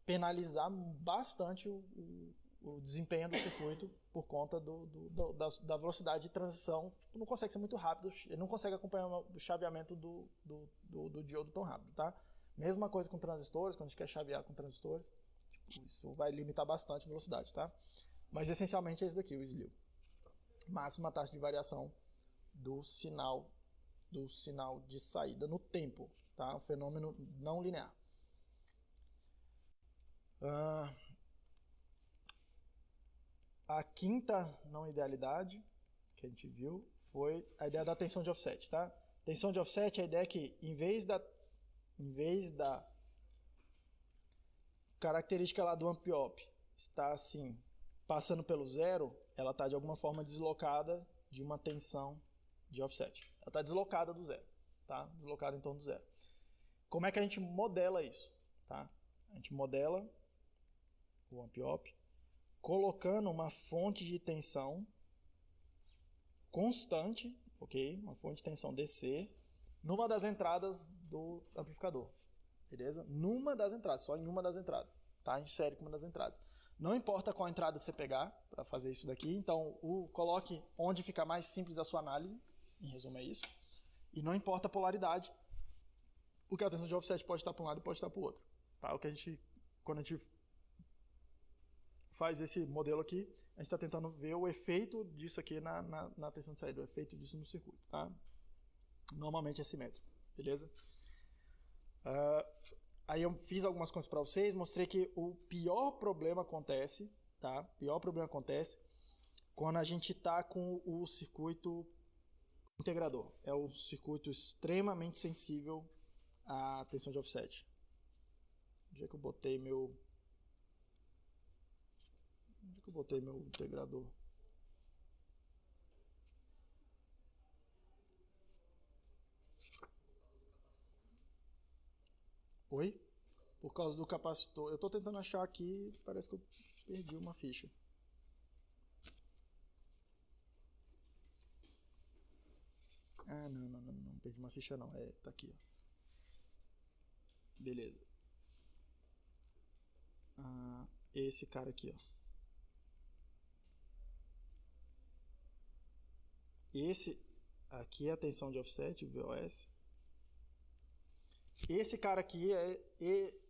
penalizar bastante o desempenho do circuito por conta da velocidade de transição. Tipo, não consegue ser muito rápido, ele não consegue acompanhar o chaveamento do diodo tão rápido. Tá? Mesma coisa com transistores, quando a gente quer chavear com transistores, tipo, isso vai limitar bastante a velocidade. Tá? Mas essencialmente é isso daqui, o slew. Máxima taxa de variação do sinal de saída no tempo. Tá? Um fenômeno não linear. A quinta não idealidade que a gente viu foi a ideia da tensão de offset. Tá? Tensão de offset, a ideia é que em vez da característica lá do amp-op estar assim, passando pelo zero, ela está de alguma forma deslocada de uma tensão de offset. Ela está deslocada do zero. Tá? Deslocada em torno do zero. Como é que a gente modela isso? Tá? A gente modela o amp-op colocando uma fonte de tensão constante, ok? Uma fonte de tensão DC numa das entradas do amplificador, beleza? Numa das entradas, só em uma das entradas, tá? Em série com uma das entradas. Não importa qual entrada você pegar para fazer isso daqui, então coloque onde fica mais simples a sua análise, em resumo é isso, e não importa a polaridade, porque a tensão de offset pode estar para um lado e pode estar para o outro, tá? Quando a gente faz esse modelo aqui, a gente está tentando ver o efeito disso aqui na tensão de saída, o efeito disso no circuito, tá? Normalmente é simétrico, beleza? Aí eu fiz algumas coisas para vocês, mostrei que o pior problema acontece, tá? O pior problema acontece quando a gente está com o circuito integrador. É um circuito extremamente sensível à tensão de offset. Onde é que eu botei meu integrador? Oi? Por causa do capacitor. Eu estou tentando achar aqui, parece que eu perdi uma ficha. Ah, não perdi uma ficha não. Tá aqui, ó. Beleza. Esse cara aqui, ó. Esse aqui é a tensão de offset, o VOS. Esse cara aqui é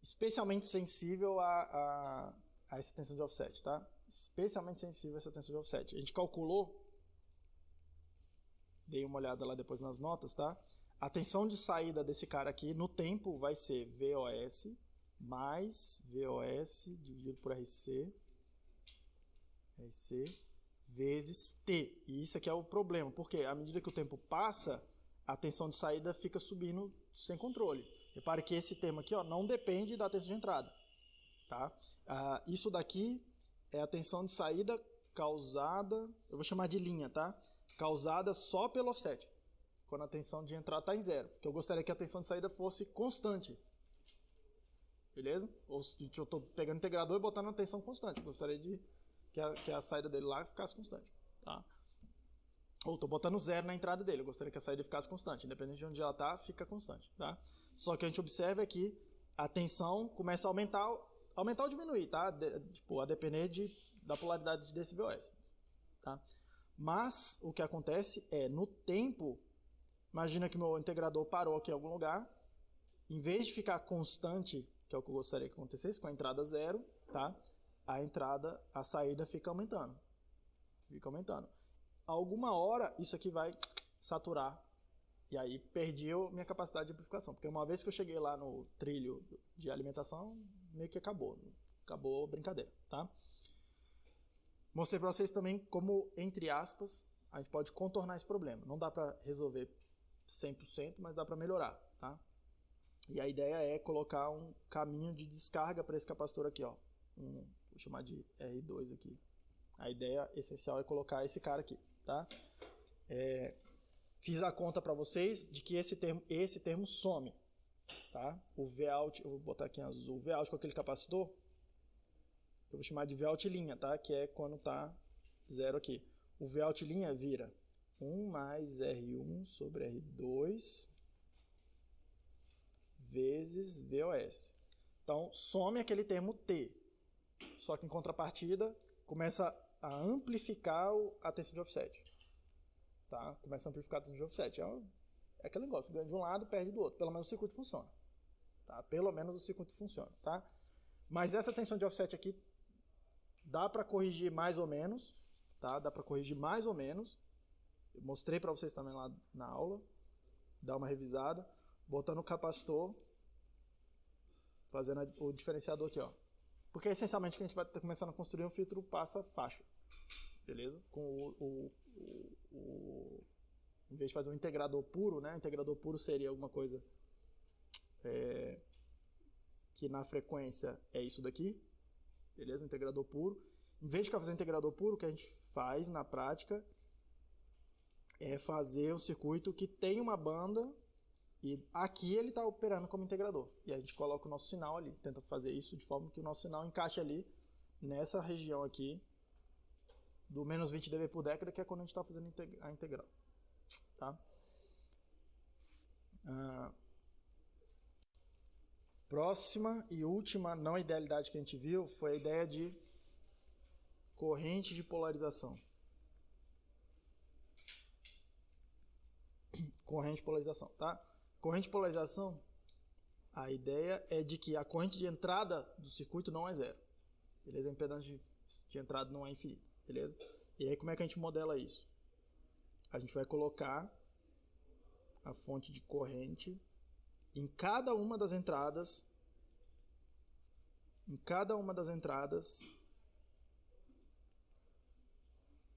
especialmente sensível a essa tensão de offset, tá? Especialmente sensível a essa tensão de offset. A gente calculou, dei uma olhada lá depois nas notas, tá? A tensão de saída desse cara aqui no tempo vai ser VOS mais VOS dividido por RC vezes T. E isso aqui é o problema, porque à medida que o tempo passa, a tensão de saída fica subindo sem controle. Repare que esse termo aqui, ó, não depende da tensão de entrada. Tá? Isso daqui é a tensão de saída causada, eu vou chamar de linha, tá? Causada só pelo offset, quando a tensão de entrada está em zero. Porque eu gostaria que a tensão de saída fosse constante. Beleza? Ou se eu estou pegando o integrador e botando a tensão constante. Eu gostaria que a saída dele lá ficasse constante. Tá? Ou estou botando zero na entrada dele. Eu gostaria que a saída ficasse constante. Independente de onde ela está, fica constante. Tá? Só que a gente observa é que a tensão começa a aumentar ou diminuir, tá? A depender da polaridade desse VOS. Tá? Mas o que acontece é, no tempo, imagina que meu integrador parou aqui em algum lugar, em vez de ficar constante, que é o que eu gostaria que acontecesse, com a entrada zero, tá? A saída fica aumentando. Alguma hora isso aqui vai saturar e aí perdi a minha capacidade de amplificação, porque uma vez que eu cheguei lá no trilho de alimentação, meio que acabou a brincadeira, tá? Mostrei para vocês também como, entre aspas, a gente pode contornar esse problema. Não dá para resolver 100%, mas dá para melhorar, tá? E a ideia é colocar um caminho de descarga para esse capacitor aqui, ó. Vou chamar de R2 aqui. A ideia essencial é colocar esse cara aqui, tá? Fiz a conta para vocês de que esse termo some, tá? O Vout, eu vou botar aqui em azul, o Vout com aquele capacitor, eu vou chamar de Vout linha, tá? Que é quando tá 0 aqui. O Vout linha vira 1 mais R1 sobre R2 vezes VOS. Então, some aquele termo T. Só que em contrapartida, começa a amplificar a tensão de offset. Tá? Começa a amplificar a tensão de offset. É aquele negócio, ganha de um lado, perde do outro. Pelo menos o circuito funciona. Tá? Pelo menos o circuito funciona. Tá? Mas essa tensão de offset aqui dá para corrigir mais ou menos. Tá? Dá para corrigir mais ou menos. Eu mostrei para vocês também lá na aula. Dá uma revisada. Botando o capacitor. Fazendo o diferenciador aqui, ó. Porque essencialmente que a gente vai estar começando a construir um filtro passa faixa. Beleza? Com em vez de fazer um integrador puro, né? O integrador puro seria alguma coisa que na frequência é isso daqui. Beleza? Um integrador puro. Em vez de fazer um integrador puro, o que a gente faz na prática é fazer um circuito que tem uma banda e aqui ele está operando como integrador. E a gente coloca o nosso sinal ali. Tenta fazer isso de forma que o nosso sinal encaixe ali nessa região aqui do menos 20 dB por década, que é quando a gente está fazendo a integral. Tá? Próxima e última não idealidade que a gente viu foi a ideia de corrente de polarização. Corrente de polarização, tá? Corrente de polarização, a ideia é de que a corrente de entrada do circuito não é zero. Beleza? A impedância de entrada não é infinita. Beleza? E aí como é que a gente modela isso? A gente vai colocar a fonte de corrente em cada uma das entradas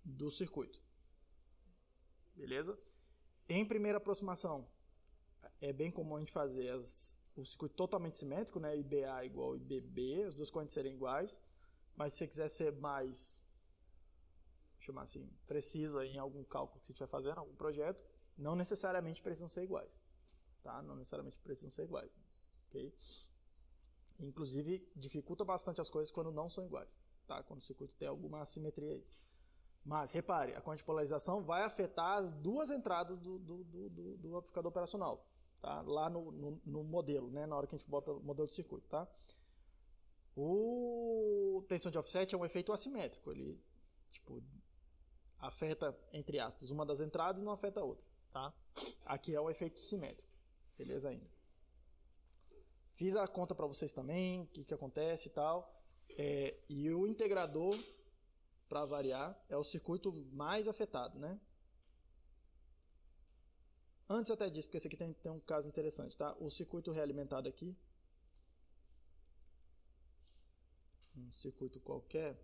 do circuito. Beleza? Em primeira aproximação, é bem comum a gente fazer o circuito totalmente simétrico, né? IBA igual IBB, as duas correntes serem iguais. Mas se você quiser ser mais, chamar assim, preciso aí em algum cálculo que você estiver fazendo, algum projeto, não necessariamente precisam ser iguais. Tá? Não necessariamente precisam ser iguais. Okay? Inclusive, dificulta bastante as coisas quando não são iguais. Tá? Quando o circuito tem alguma assimetria aí. Mas, repare, a corrente de polarização vai afetar as duas entradas do amplificador operacional. Tá? Lá no modelo, né? Na hora que a gente bota o modelo de circuito. Tá? O tensão de offset é um efeito assimétrico. Ele afeta, entre aspas, uma das entradas e não afeta a outra. Tá? Aqui é um efeito simétrico. Beleza ainda. Fiz a conta para vocês também, o que acontece e tal. E o integrador, para variar, é o circuito mais afetado, né? Antes até disso, porque esse aqui tem um caso interessante, tá? O circuito realimentado aqui, um circuito qualquer,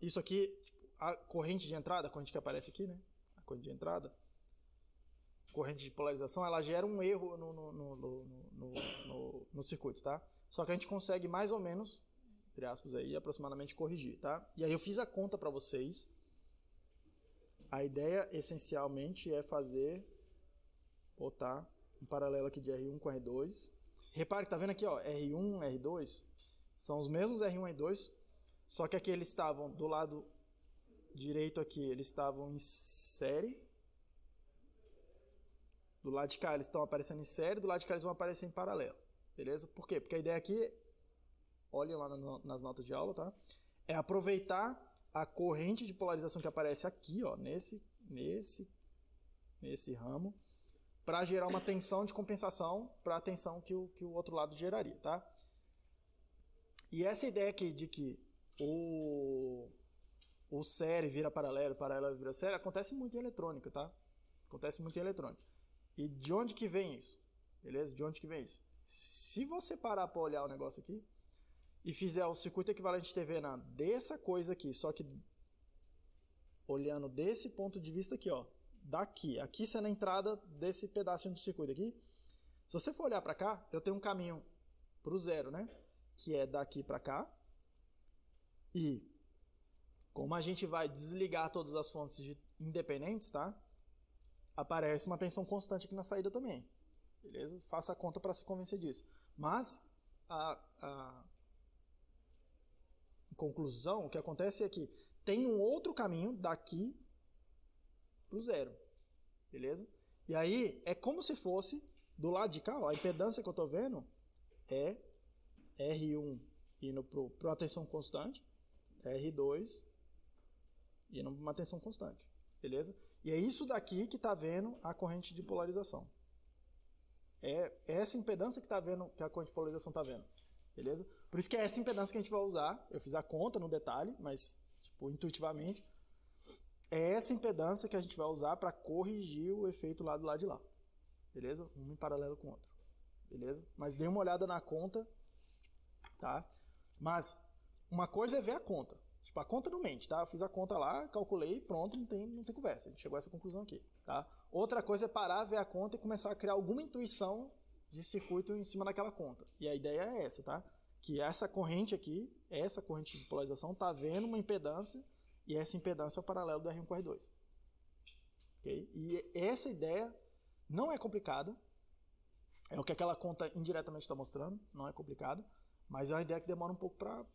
isso aqui, a corrente de entrada, a corrente que aparece aqui, né? A corrente de entrada, corrente de polarização, ela gera um erro no circuito, tá? Só que a gente consegue mais ou menos, entre aspas aí, aproximadamente corrigir, tá? E aí eu fiz a conta para vocês. A ideia essencialmente é botar um paralelo aqui de R1 com R2. Repare que tá vendo aqui, ó, R1, R2 são os mesmos R1 e R2, só que aqui eles estavam do lado direito aqui, eles estavam em série. Do lado de cá eles estão aparecendo em série, do lado de cá eles vão aparecer em paralelo. Beleza? Por quê? Porque a ideia aqui, olhem lá nas notas de aula, tá? É aproveitar a corrente de polarização que aparece aqui, ó, nesse ramo, para gerar uma tensão de compensação para a tensão que o outro lado geraria, tá? E essa ideia aqui de que o série vira paralelo, paralelo vira série, acontece muito em eletrônica, tá? Acontece muito em eletrônica. E de onde que vem isso? Beleza? De onde que vem isso? Se você parar para olhar o negócio aqui e fizer o circuito equivalente de TV dessa coisa aqui, só que olhando desse ponto de vista aqui, ó, aqui sendo a entrada desse pedacinho do circuito aqui, se você for olhar para cá, eu tenho um caminho para o zero, né? Que é daqui para cá. E como a gente vai desligar todas as fontes independentes, tá? Aparece uma tensão constante aqui na saída também. Beleza? Faça a conta para se convencer disso. Mas em conclusão, o que acontece é que tem um outro caminho daqui para o zero, beleza? E aí é como se fosse do lado de cá, ó, a impedância que eu estou vendo é R1 indo para uma tensão constante, R2 indo para uma tensão constante, beleza? E é isso daqui que está vendo a corrente de polarização. É essa impedância que está vendo, que a corrente de polarização está vendo, beleza? Por isso que é essa impedância que a gente vai usar. Eu fiz a conta no detalhe, mas tipo, intuitivamente é essa impedância que a gente vai usar para corrigir o efeito lá do lado de lá, beleza? Um em paralelo com o outro, beleza? Mas dê uma olhada na conta, tá? Mas uma coisa é ver a conta. Tipo, a conta não mente, tá? Eu fiz a conta lá, calculei, pronto, não tem conversa. A gente chegou a essa conclusão aqui, tá? Outra coisa é parar, ver a conta e começar a criar alguma intuição de circuito em cima daquela conta. E a ideia é essa, tá? Que essa corrente aqui, essa corrente de polarização, tá vendo uma impedância e essa impedância é o paralelo do R1 com o R2. Ok? E essa ideia não é complicada. É o que aquela conta indiretamente está mostrando, não é complicado, mas é uma ideia que demora um pouco para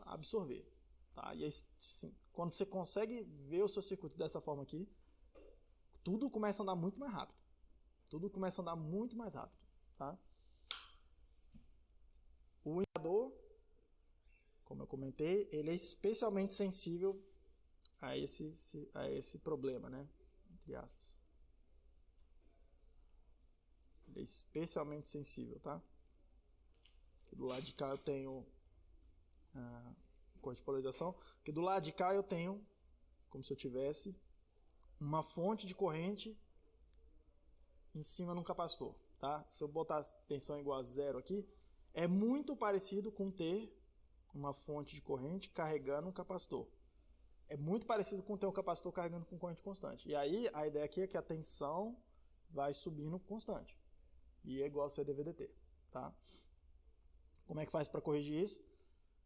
absorver. Tá? E aí, sim, quando você consegue ver o seu circuito dessa forma aqui, tudo começa a andar muito mais rápido. Tudo começa a andar muito mais rápido. Tá? O indicador, como eu comentei, ele é especialmente sensível a esse problema, né? Entre aspas. Ele é especialmente sensível, tá? Aqui do lado de cá eu tenho corrente de polarização. Aqui do lado de cá eu tenho, como se eu tivesse uma fonte de corrente em cima de um capacitor, tá? Se eu botar a tensão igual a zero aqui, é muito parecido com ter uma fonte de corrente carregando um capacitor. É muito parecido com ter um capacitor carregando com corrente constante. E aí a ideia aqui é que a tensão vai subindo constante. E é igual a CdVdt, tá? Como é que faz para corrigir isso?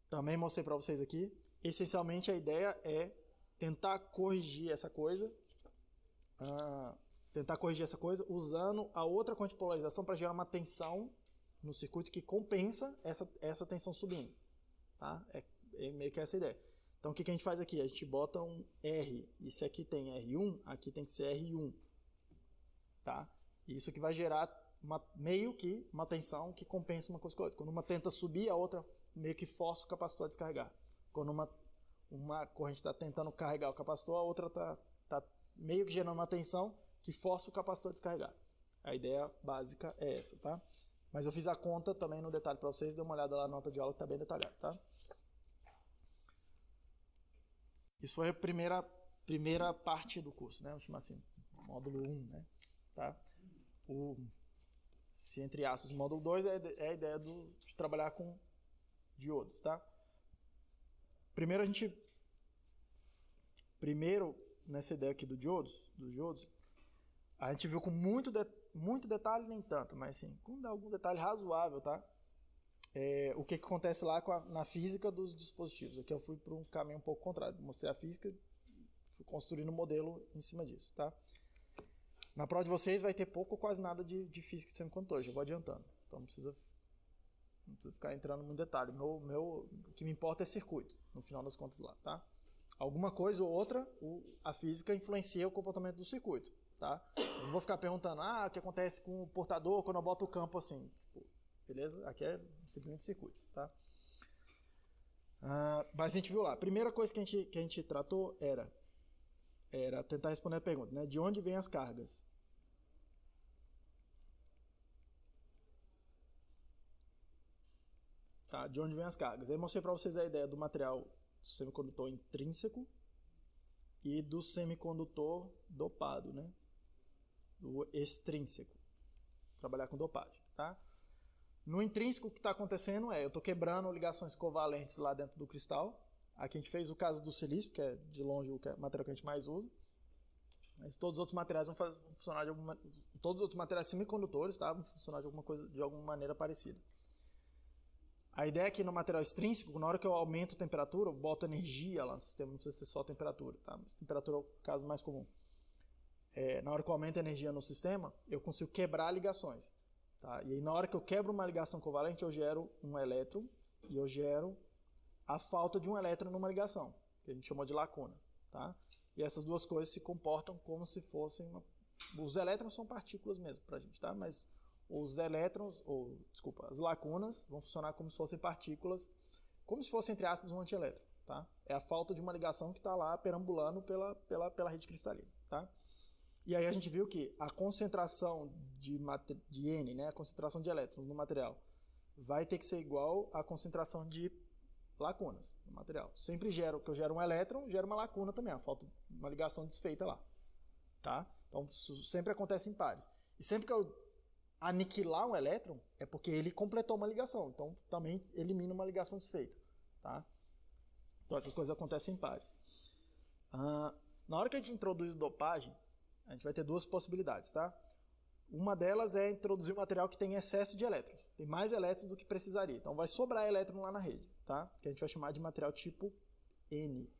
Também mostrei para vocês aqui. Essencialmente a ideia é tentar corrigir essa coisa, usando a outra corrente de polarização para gerar uma tensão no circuito que compensa essa tensão subindo. Tá? É meio que essa a ideia. Então o que a gente faz aqui? A gente bota um R, e se aqui tem R1, aqui tem que ser R1. Tá? Isso que vai gerar meio que uma tensão que compensa uma coisa com a outra. Quando uma tenta subir, a outra meio que força o capacitor a descarregar. Quando uma corrente está tentando carregar o capacitor, a outra está meio que gerando uma tensão que força o capacitor a descarregar. A ideia básica é essa, tá? Mas eu fiz a conta também no detalhe para vocês, dê uma olhada lá na nota de aula que está bem detalhado, tá? Isso foi a primeira parte do curso, né? Vamos chamar assim, módulo 1, né? Tá? Se entre aspas, o módulo 2 é a ideia de trabalhar com diodos, tá? Primeiro, nessa ideia aqui dos diodos, a gente viu com muito detalhe, nem tanto, mas sim, com algum detalhe razoável, tá? O que acontece lá na física dos dispositivos. Aqui eu fui para um caminho um pouco contrário, mostrei a física, fui construindo um modelo em cima disso, tá? Na prova de vocês vai ter pouco ou quase nada de física de semicondutor, já vou adiantando. Então não precisa ficar entrando em detalhe. O que me importa é circuito, no final das contas lá, tá? Alguma coisa ou outra, a física influencia o comportamento do circuito, tá? Eu não vou ficar perguntando, o que acontece com o portador quando eu boto o campo assim. Tipo, beleza? Aqui é disciplina de circuitos, tá? Mas a gente viu lá, a primeira coisa que a gente tratou era tentar responder a pergunta, né? De onde vêm as cargas? Tá, de onde vêm as cargas? Aí eu mostrei para vocês a ideia do material semicondutor intrínseco e do semicondutor dopado, né? Do extrínseco. Trabalhar com dopagem, tá? No intrínseco, o que está acontecendo eu estou quebrando ligações covalentes lá dentro do cristal. Aqui a gente fez o caso do silício, que é de longe o material que a gente mais usa. Mas todos os outros materiais vão funcionar todos os outros materiais semicondutores, tá? Vão funcionar de alguma maneira parecida. A ideia é que no material extrínseco, na hora que eu aumento a temperatura, eu boto energia lá no sistema, não precisa ser só temperatura, tá? Mas temperatura é o caso mais comum. Na hora que eu aumento a energia no sistema, eu consigo quebrar ligações, Tá? E aí, na hora que eu quebro uma ligação covalente, eu gero um elétron e eu gero a falta de um elétron numa ligação, que a gente chamou de lacuna. Tá? E essas duas coisas se comportam como se fossem... Os elétrons são partículas mesmo pra gente, tá? Mas os elétrons, as lacunas vão funcionar como se fossem partículas, como se fosse, entre aspas, um antielétron. Tá? É a falta de uma ligação que está lá perambulando pela rede cristalina. Tá? E aí a gente viu que a concentração de N, né, a concentração de elétrons no material, vai ter que ser igual à concentração de lacunas no material. Sempre que eu gero um elétron, gero uma lacuna também, a falta de uma ligação desfeita lá. Tá? Então isso sempre acontece em pares. E sempre que eu aniquilar um elétron, é porque ele completou uma ligação. Então também elimina uma ligação desfeita. Tá? Então essas coisas acontecem em pares. Na hora que a gente introduz dopagem, a gente vai ter duas possibilidades, tá? Uma delas é introduzir um material que tem excesso de elétrons. Tem mais elétrons do que precisaria. Então vai sobrar elétron lá na rede, tá? Que a gente vai chamar de material tipo N.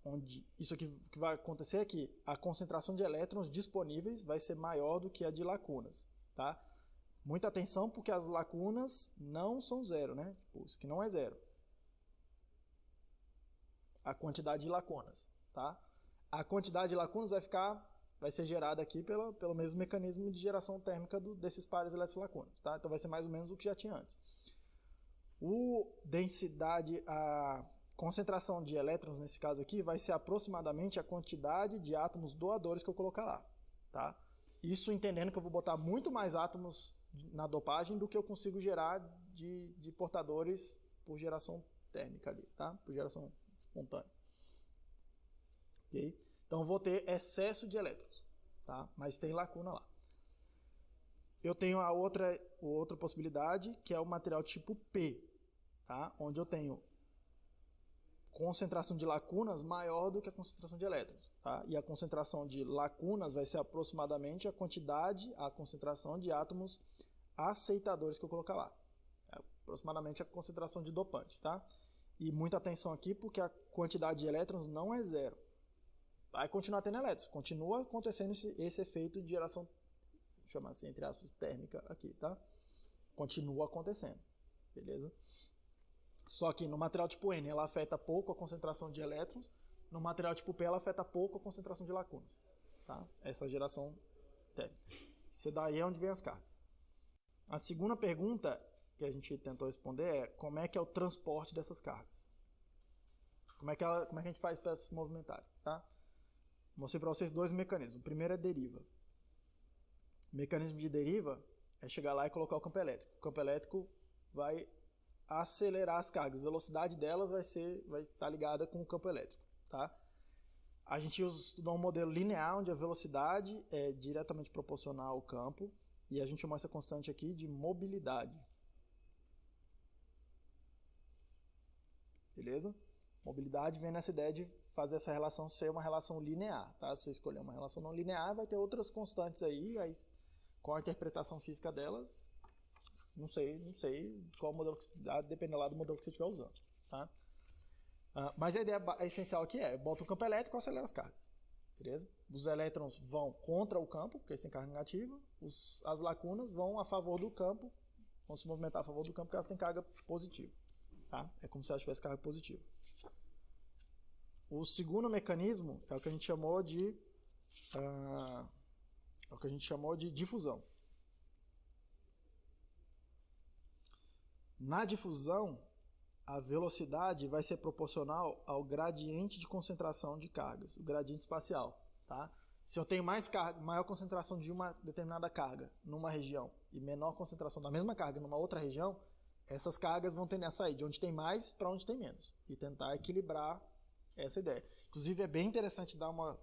Onde isso aqui que vai acontecer é que a concentração de elétrons disponíveis vai ser maior do que a de lacunas, tá? Muita atenção, porque as lacunas não são zero, né? Tipo, isso aqui não é zero. A quantidade de lacunas, tá? A quantidade de lacunas vai ser gerada aqui pelo mesmo mecanismo de geração térmica desses pares elétron-lacunas, tá? Então vai ser mais ou menos o que já tinha antes. A concentração de elétrons nesse caso aqui vai ser aproximadamente a quantidade de átomos doadores que eu colocar lá, tá? Isso entendendo que eu vou botar muito mais átomos na dopagem do que eu consigo gerar de portadores por geração térmica ali, tá? Por geração espontânea. Ok? Então eu vou ter excesso de elétrons, tá? Mas tem lacuna lá. Eu tenho a outra possibilidade, que é o material tipo P, tá? Onde eu tenho concentração de lacunas maior do que a concentração de elétrons, tá? E a concentração de lacunas vai ser aproximadamente a concentração de átomos aceitadores que eu colocar lá. É aproximadamente a concentração de dopante, tá? E muita atenção aqui, porque a quantidade de elétrons não é zero. Vai continuar tendo elétrons, continua acontecendo esse efeito de geração, chama assim, entre aspas, térmica aqui, tá? Continua acontecendo, beleza? Só que no material tipo N, ela afeta pouco a concentração de elétrons, no material tipo P, ela afeta pouco a concentração de lacunas, tá? Essa geração térmica. Isso daí é onde vem as cargas. A segunda pergunta que a gente tentou responder é como é que é o transporte dessas cargas? Como é que a gente faz para se movimentar, tá? Mostrei para vocês dois mecanismos. O primeiro é deriva. O mecanismo de deriva é chegar lá e colocar o campo elétrico. O campo elétrico vai acelerar as cargas. A velocidade delas vai estar ligada com o campo elétrico, tá? A gente estudou um modelo linear onde a velocidade é diretamente proporcional ao campo e a gente chamou essa constante aqui de mobilidade. Beleza? Mobilidade vem nessa ideia de fazer essa relação ser uma relação linear, tá? Se você escolher uma relação não linear, vai ter outras constantes aí, qual a interpretação física delas, não sei qual modelo, depende lá do modelo que você estiver usando, tá? Mas a ideia essencial aqui é, bota o campo elétrico e acelera as cargas, beleza? Os elétrons vão contra o campo, porque eles têm carga negativa, as lacunas vão a favor do campo, vão se movimentar a favor do campo porque elas têm carga positiva, tá? É como se elas tivessem carga positiva. O segundo mecanismo é o que a gente chamou de difusão. Na difusão, a velocidade vai ser proporcional ao gradiente de concentração de cargas, o gradiente espacial, tá? Se eu tenho maior concentração de uma determinada carga numa região e menor concentração da mesma carga numa outra região, essas cargas vão tender a sair de onde tem mais para onde tem menos e tentar equilibrar essa ideia. Inclusive é bem interessante dar uma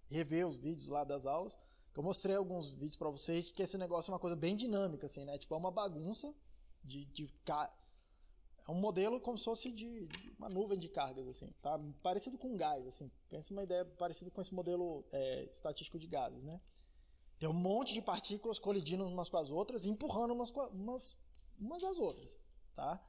rever os vídeos lá das aulas, que eu mostrei alguns vídeos para vocês, que esse negócio é uma coisa bem dinâmica, assim, né? Tipo, é uma bagunça é um modelo como se fosse de uma nuvem de cargas, assim, tá? Parecido com gás, assim. Pensa uma ideia parecida com esse modelo estatístico de gases, né? Tem um monte de partículas colidindo umas com as outras, empurrando umas às outras, tá?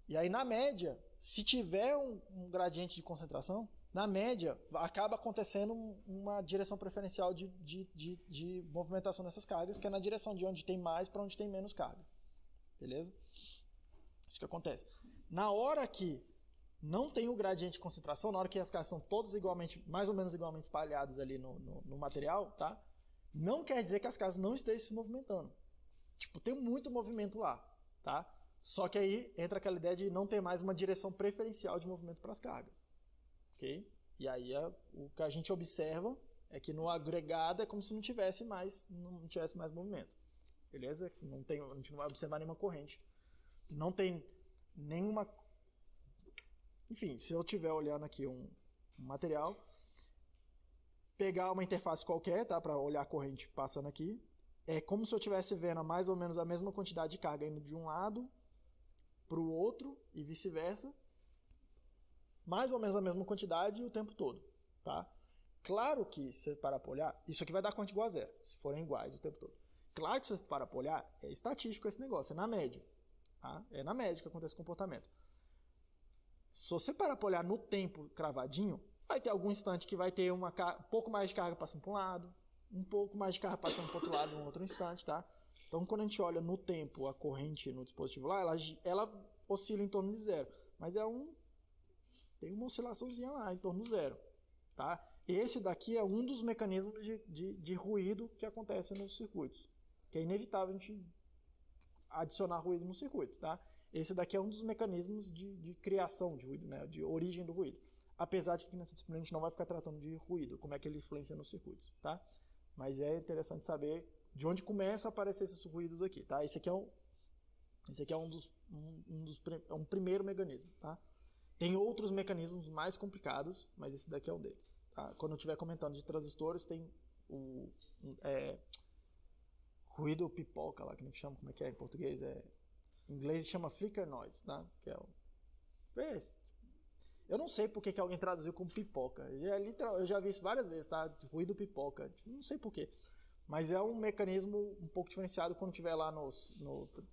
E aí, na média, se tiver um gradiente de concentração, Na média, acaba acontecendo uma direção preferencial de movimentação dessas cargas, que é na direção de onde tem mais para onde tem menos carga. Beleza? Isso que acontece. Na hora que não tem o gradiente de concentração, na hora que as cargas são todas igualmente, mais ou menos igualmente espalhadas ali no material, tá? Não quer dizer que as cargas não estejam se movimentando. Tipo, tem muito movimento lá, tá? Só que aí entra aquela ideia de não ter mais uma direção preferencial de movimento para as cargas. Ok? E aí o que a gente observa é que no agregado é como se não tivesse mais movimento. Beleza? A gente não vai observar nenhuma corrente. Não tem nenhuma... Enfim, se eu estiver olhando aqui um material, pegar uma interface qualquer, tá, para olhar a corrente passando aqui, é como se eu estivesse vendo mais ou menos a mesma quantidade de carga indo de um lado para o outro e vice-versa, mais ou menos a mesma quantidade o tempo todo, tá? Claro que, se você parar para olhar, isso aqui vai dar conta igual a zero, se forem iguais o tempo todo. Claro que, se você parar para olhar, é estatístico esse negócio, é na média, tá? É na média que acontece o comportamento. Se você parar para olhar no tempo cravadinho, vai ter algum instante que vai ter um pouco mais de carga passando para um lado, um pouco mais de carga passando para o outro lado em um outro instante, tá? Então, quando a gente olha no tempo a corrente no dispositivo lá, ela oscila em torno de zero, mas tem uma oscilaçãozinha lá em torno do zero, tá? Esse daqui é um dos mecanismos de ruído que acontece nos circuitos, que é inevitável a gente adicionar ruído no circuito, tá? Esse daqui é um dos mecanismos de criação de ruído, né? De origem do ruído. Apesar de que nessa disciplina a gente não vai ficar tratando de ruído, como é que ele influencia nos circuitos, tá? Mas é interessante saber de onde começa a aparecer esses ruídos aqui, tá? Esse aqui é um primeiro mecanismo, tá? Tem outros mecanismos mais complicados, mas esse daqui é um deles, tá? Quando eu estiver comentando de transistores, tem o ruído pipoca lá, que a gente chama, como é que é em português? Em inglês chama flicker noise, tá? Que é eu não sei por que alguém traduziu como pipoca. Eu já vi isso várias vezes, tá? Ruído pipoca. Não sei por quê. Mas é um mecanismo um pouco diferenciado quando estiver lá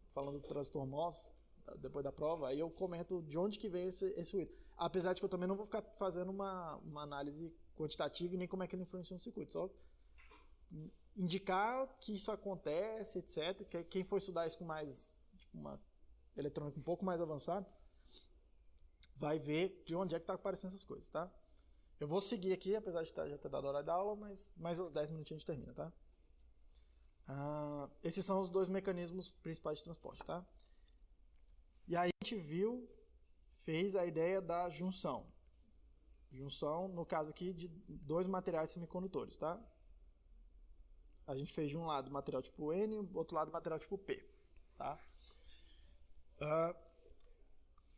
falando do transistor MOS, depois da prova, aí eu comento de onde que vem esse ruído. Apesar de que eu também não vou ficar fazendo uma análise quantitativa e nem como é que ele influencia no circuito. Só indicar que isso acontece, etc. Quem for estudar isso com mais, uma eletrônica um pouco mais avançada, vai ver de onde é que está aparecendo essas coisas, tá? Eu vou seguir aqui, apesar de já ter dado a hora da aula, mas mais uns 10 minutinhos a gente termina, tá? Esses são os dois mecanismos principais de transporte, tá? E aí a gente fez a ideia da junção. Junção, no caso aqui, de dois materiais semicondutores, tá? A gente fez de um lado material tipo N e do outro lado material tipo P, tá?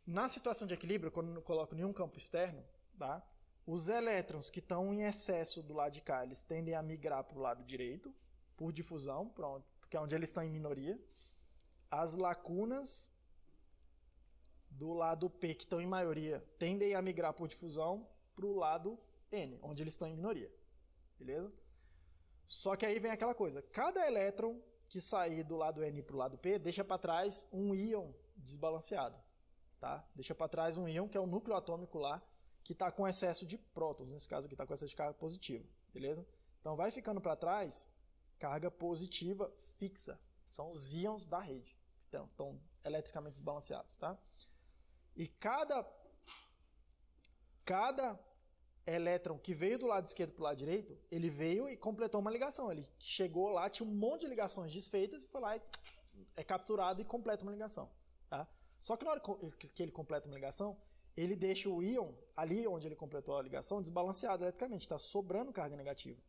Na situação de equilíbrio, quando eu não coloco nenhum campo externo, tá? Os elétrons que estão em excesso do lado de cá, eles tendem a migrar para o lado direito, por difusão, porque é onde eles estão em minoria. As lacunas do lado P, que estão em maioria, tendem a migrar por difusão para o lado N, onde eles estão em minoria. Beleza? Só que aí vem aquela coisa, cada elétron que sair do lado N para o lado P, deixa para trás um íon desbalanceado. Tá? Deixa para trás um íon, que é o núcleo atômico lá, que está com excesso de prótons, nesse caso aqui está com excesso de carga positiva, beleza? Então vai ficando para trás carga positiva fixa, são os íons da rede, que estão eletricamente desbalanceados, tá? E cada elétron que veio do lado esquerdo para o lado direito, ele veio e completou uma ligação, ele chegou lá, tinha um monte de ligações desfeitas e foi lá e é capturado e completa uma ligação, tá? Só que na hora que ele completa uma ligação, ele deixa o íon, ali onde ele completou a ligação, desbalanceado eletricamente, está sobrando carga negativa.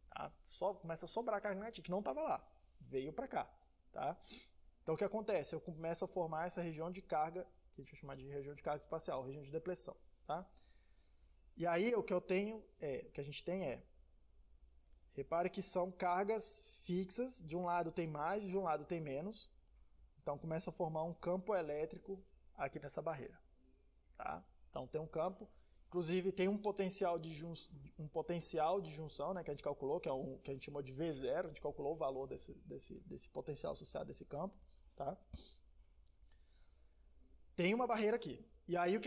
Tá? Começa a sobrar carga negativa, que não estava lá, veio para cá. Tá? Então o que acontece? Eu começo a formar essa região de carga, que a gente vai chamar de região de carga espacial, região de depressão. Tá? E aí o que a gente tem repare que são cargas fixas, de um lado tem mais, de um lado tem menos. Então começa a formar um campo elétrico aqui nessa barreira. Tá? Então tem um campo, inclusive tem um potencial de junção, né, que a gente calculou, que é que a gente chamou de V0, a gente calculou o valor desse potencial associado a esse campo. Tá? Tem uma barreira aqui. E aí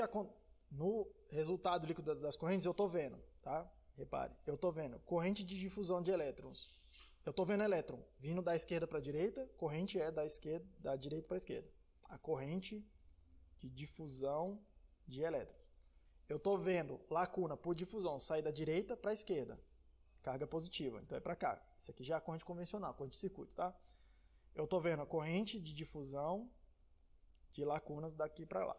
no resultado líquido das correntes, eu estou vendo, tá? Repare, eu estou vendo corrente de difusão de elétrons. Eu estou vendo elétron vindo da esquerda para a direita, corrente é da direita para a esquerda. A corrente de difusão de elétrons. Eu estou vendo lacuna por difusão sair da direita para a esquerda. Carga positiva, então é para cá. Isso aqui já é a corrente convencional, corrente de circuito, tá? Eu estou vendo a corrente de difusão de lacunas daqui para lá.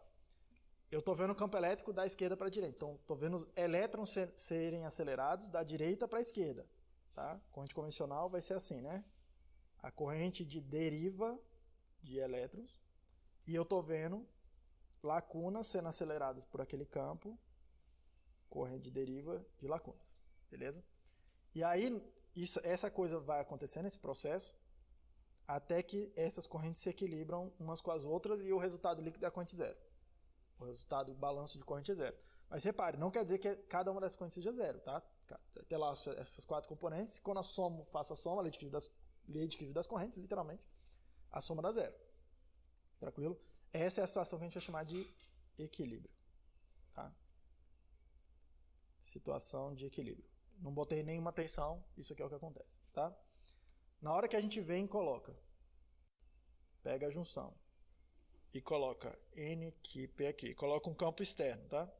Eu estou vendo o campo elétrico da esquerda para a direita. Então, estou vendo os elétrons serem acelerados da direita para a esquerda. Tá? Corrente convencional vai ser assim, né? A corrente de deriva de elétrons. E eu estou vendo lacunas sendo aceleradas por aquele campo. Corrente de deriva de lacunas. Beleza? E aí, essa coisa vai acontecendo, esse processo, até que essas correntes se equilibram umas com as outras e o resultado líquido é a corrente zero. O resultado, o balanço de corrente é zero. Mas repare, não quer dizer que cada uma dessas correntes seja zero, tá? Tem lá essas 4 componentes, quando eu faço a soma, lei de Kirchhoff das correntes, literalmente, a soma dá zero. Tranquilo? Essa é a situação que a gente vai chamar de equilíbrio. Tá? Situação de equilíbrio. Não botei nenhuma tensão, isso aqui é o que acontece. Tá? Na hora que a gente vem e coloca, pega a junção e coloca N aqui, P aqui, coloca um campo externo, tá?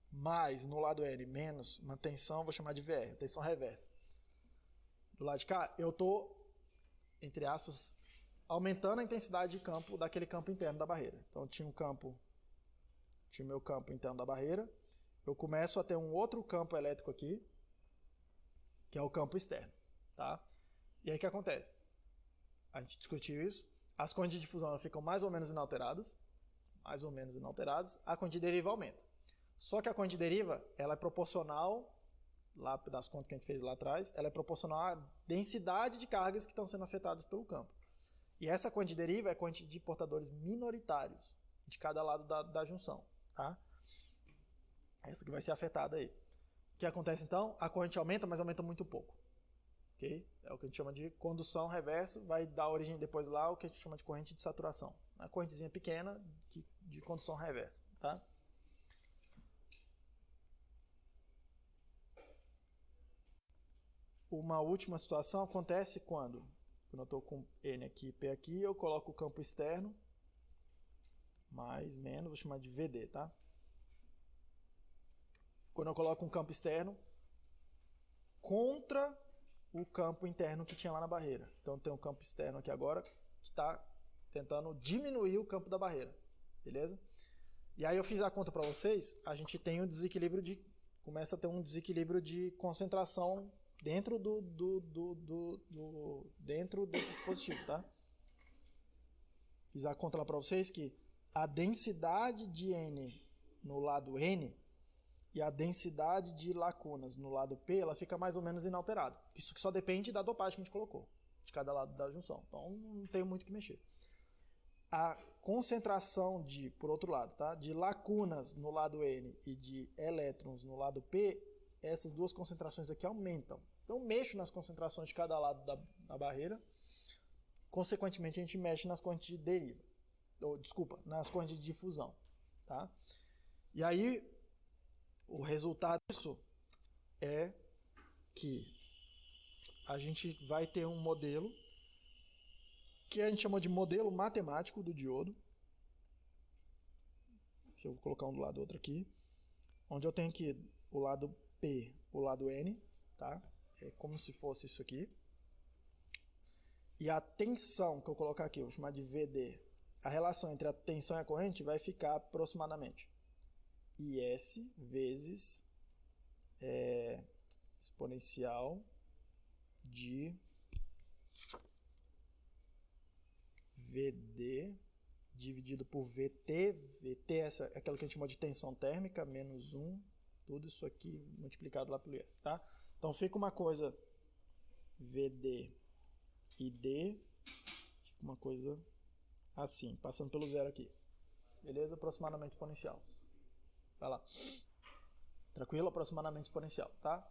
Mais no lado N, menos uma tensão, vou chamar de VR, tensão reversa. Do lado de cá, eu estou, entre aspas, aumentando a intensidade de campo daquele campo interno da barreira. Então, tinha o meu campo interno da barreira, eu começo a ter um outro campo elétrico aqui, que é o campo externo, tá? E aí o que acontece? A gente discutiu isso. As correntes de difusão ficam mais ou menos inalteradas, a corrente de deriva aumenta. Só que a corrente de deriva, ela é proporcional, lá das contas que a gente fez lá atrás, ela é proporcional à densidade de cargas que estão sendo afetadas pelo campo. E essa corrente de deriva é a corrente de portadores minoritários, de cada lado da junção, tá? Essa que vai ser afetada aí. O que acontece então? A corrente aumenta, mas aumenta muito pouco. Okay? É o que a gente chama de condução reversa, vai dar origem depois lá ao que a gente chama de corrente de saturação. Uma correntezinha pequena de condução reversa. Tá? Uma última situação acontece quando eu estou com N aqui e P aqui, eu coloco o campo externo, mais, menos, vou chamar de VD. Tá? Quando eu coloco um campo externo contra o campo interno que tinha lá na barreira. Então tem um campo externo aqui agora que está tentando diminuir o campo da barreira. Beleza? E aí eu fiz a conta para vocês, a gente tem um desequilíbrio começa a ter um desequilíbrio de concentração dentro dentro desse dispositivo, tá? Fiz a conta lá para vocês que a densidade de N no lado N e a densidade de lacunas no lado P, ela fica mais ou menos inalterada. Isso que só depende da dopagem que a gente colocou, de cada lado da junção. Então, não tem muito o que mexer. A concentração por outro lado, tá? De lacunas no lado N e de elétrons no lado P, essas duas concentrações aqui aumentam. Então, eu mexo nas concentrações de cada lado da barreira. Consequentemente, a gente mexe nas correntes de deriva. Nas correntes de difusão. Tá? E aí, o resultado disso é que a gente vai ter um modelo que a gente chama de modelo matemático do diodo. Se eu vou colocar um do lado do outro aqui, onde eu tenho aqui o lado P, o lado N, tá? É como se fosse isso aqui. E a tensão que eu colocar aqui, eu vou chamar de VD. A relação entre a tensão e a corrente vai ficar aproximadamente IS vezes exponencial de VD dividido por VT. VT é aquela que a gente chama de tensão térmica, menos 1. Tudo isso aqui multiplicado lá pelo IS. Tá? Então fica uma coisa VD e D. Fica uma coisa assim, passando pelo zero aqui. Beleza? Aproximadamente exponencial. Vai lá. Tranquilo? Aproximadamente exponencial, tá?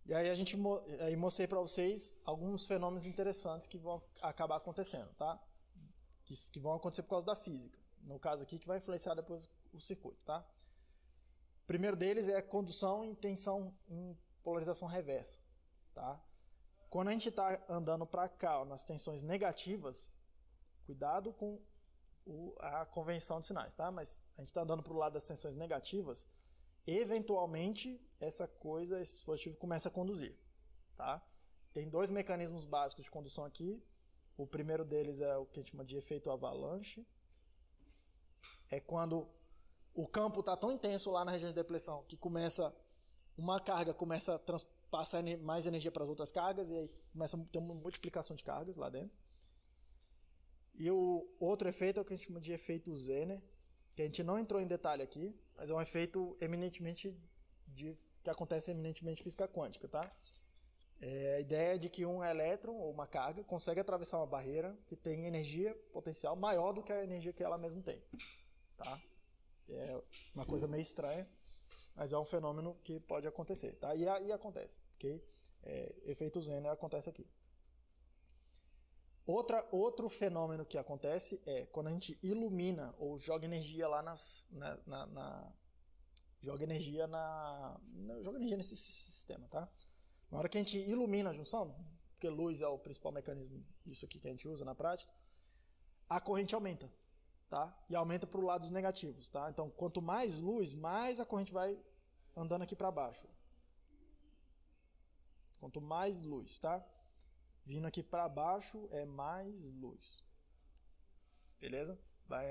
E aí aí mostrei para vocês alguns fenômenos interessantes que vão acabar acontecendo, tá? Que vão acontecer por causa da física. no caso aqui, que vai influenciar depois o circuito, tá? O primeiro deles é condução em tensão em polarização reversa, tá? Quando a gente está andando para cá, ó, nas tensões negativas, cuidado com a convenção de sinais, tá? Mas a gente está andando para o lado das tensões negativas, eventualmente esse dispositivo começa a conduzir, tá? Tem dois mecanismos básicos de condução aqui. O primeiro deles é o que a gente chama de efeito avalanche. É quando o campo está tão intenso lá na região de depressão que uma carga começa a passar mais energia para as outras cargas e aí começa a ter uma multiplicação de cargas lá dentro. E o outro efeito é o que a gente chama de efeito Zener, que a gente não entrou em detalhe aqui, mas é um efeito que acontece eminentemente em física quântica, tá? A ideia é de que um elétron ou uma carga consegue atravessar uma barreira que tem energia potencial maior do que a energia que ela mesma tem, tá? É uma coisa meio estranha, mas é um fenômeno que pode acontecer, tá? E acontece, ok? Efeito Zener acontece aqui. Outro fenômeno que acontece é quando a gente ilumina ou joga energia lá joga energia nesse sistema, tá? Na hora que a gente ilumina a junção, porque luz é o principal mecanismo disso aqui que a gente usa na prática, a corrente aumenta, tá? E aumenta para os lados negativos, tá? Então, quanto mais luz, mais a corrente vai andando aqui para baixo. Quanto mais luz, tá? Vindo aqui para baixo é mais luz. Beleza? Vai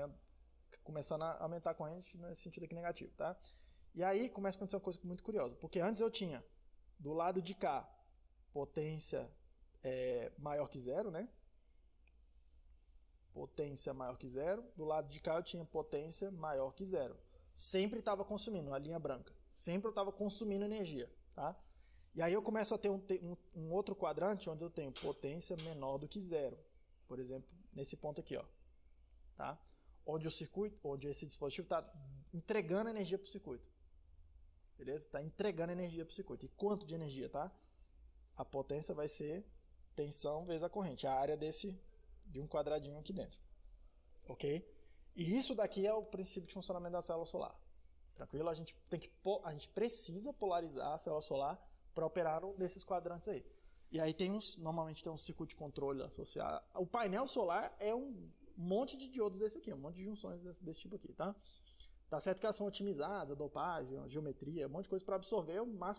começando a aumentar a corrente nesse sentido aqui negativo, tá? E aí começa a acontecer uma coisa muito curiosa, porque antes eu tinha do lado de cá potência maior que zero, né? Potência maior que zero. Do lado de cá eu tinha potência maior que zero. Sempre estava consumindo, a linha branca. Sempre eu estava consumindo energia, tá? E aí eu começo a ter um outro quadrante onde eu tenho potência menor do que zero. Por exemplo, nesse ponto aqui, ó, tá? Onde esse dispositivo está entregando energia para o circuito. Beleza? Está entregando energia para o circuito. E quanto de energia, tá? A potência vai ser tensão vezes a corrente. A área de um quadradinho aqui dentro. Ok? E isso daqui é o princípio de funcionamento da célula solar. Tranquilo? A gente precisa polarizar a célula solar para operar um desses quadrantes aí. E aí normalmente tem um circuito de controle associado. O painel solar é um monte de diodos desse aqui, um monte de junções desse tipo aqui, tá? Tá certo que elas são otimizadas, a dopagem, a geometria, um monte de coisa para absorver o máximo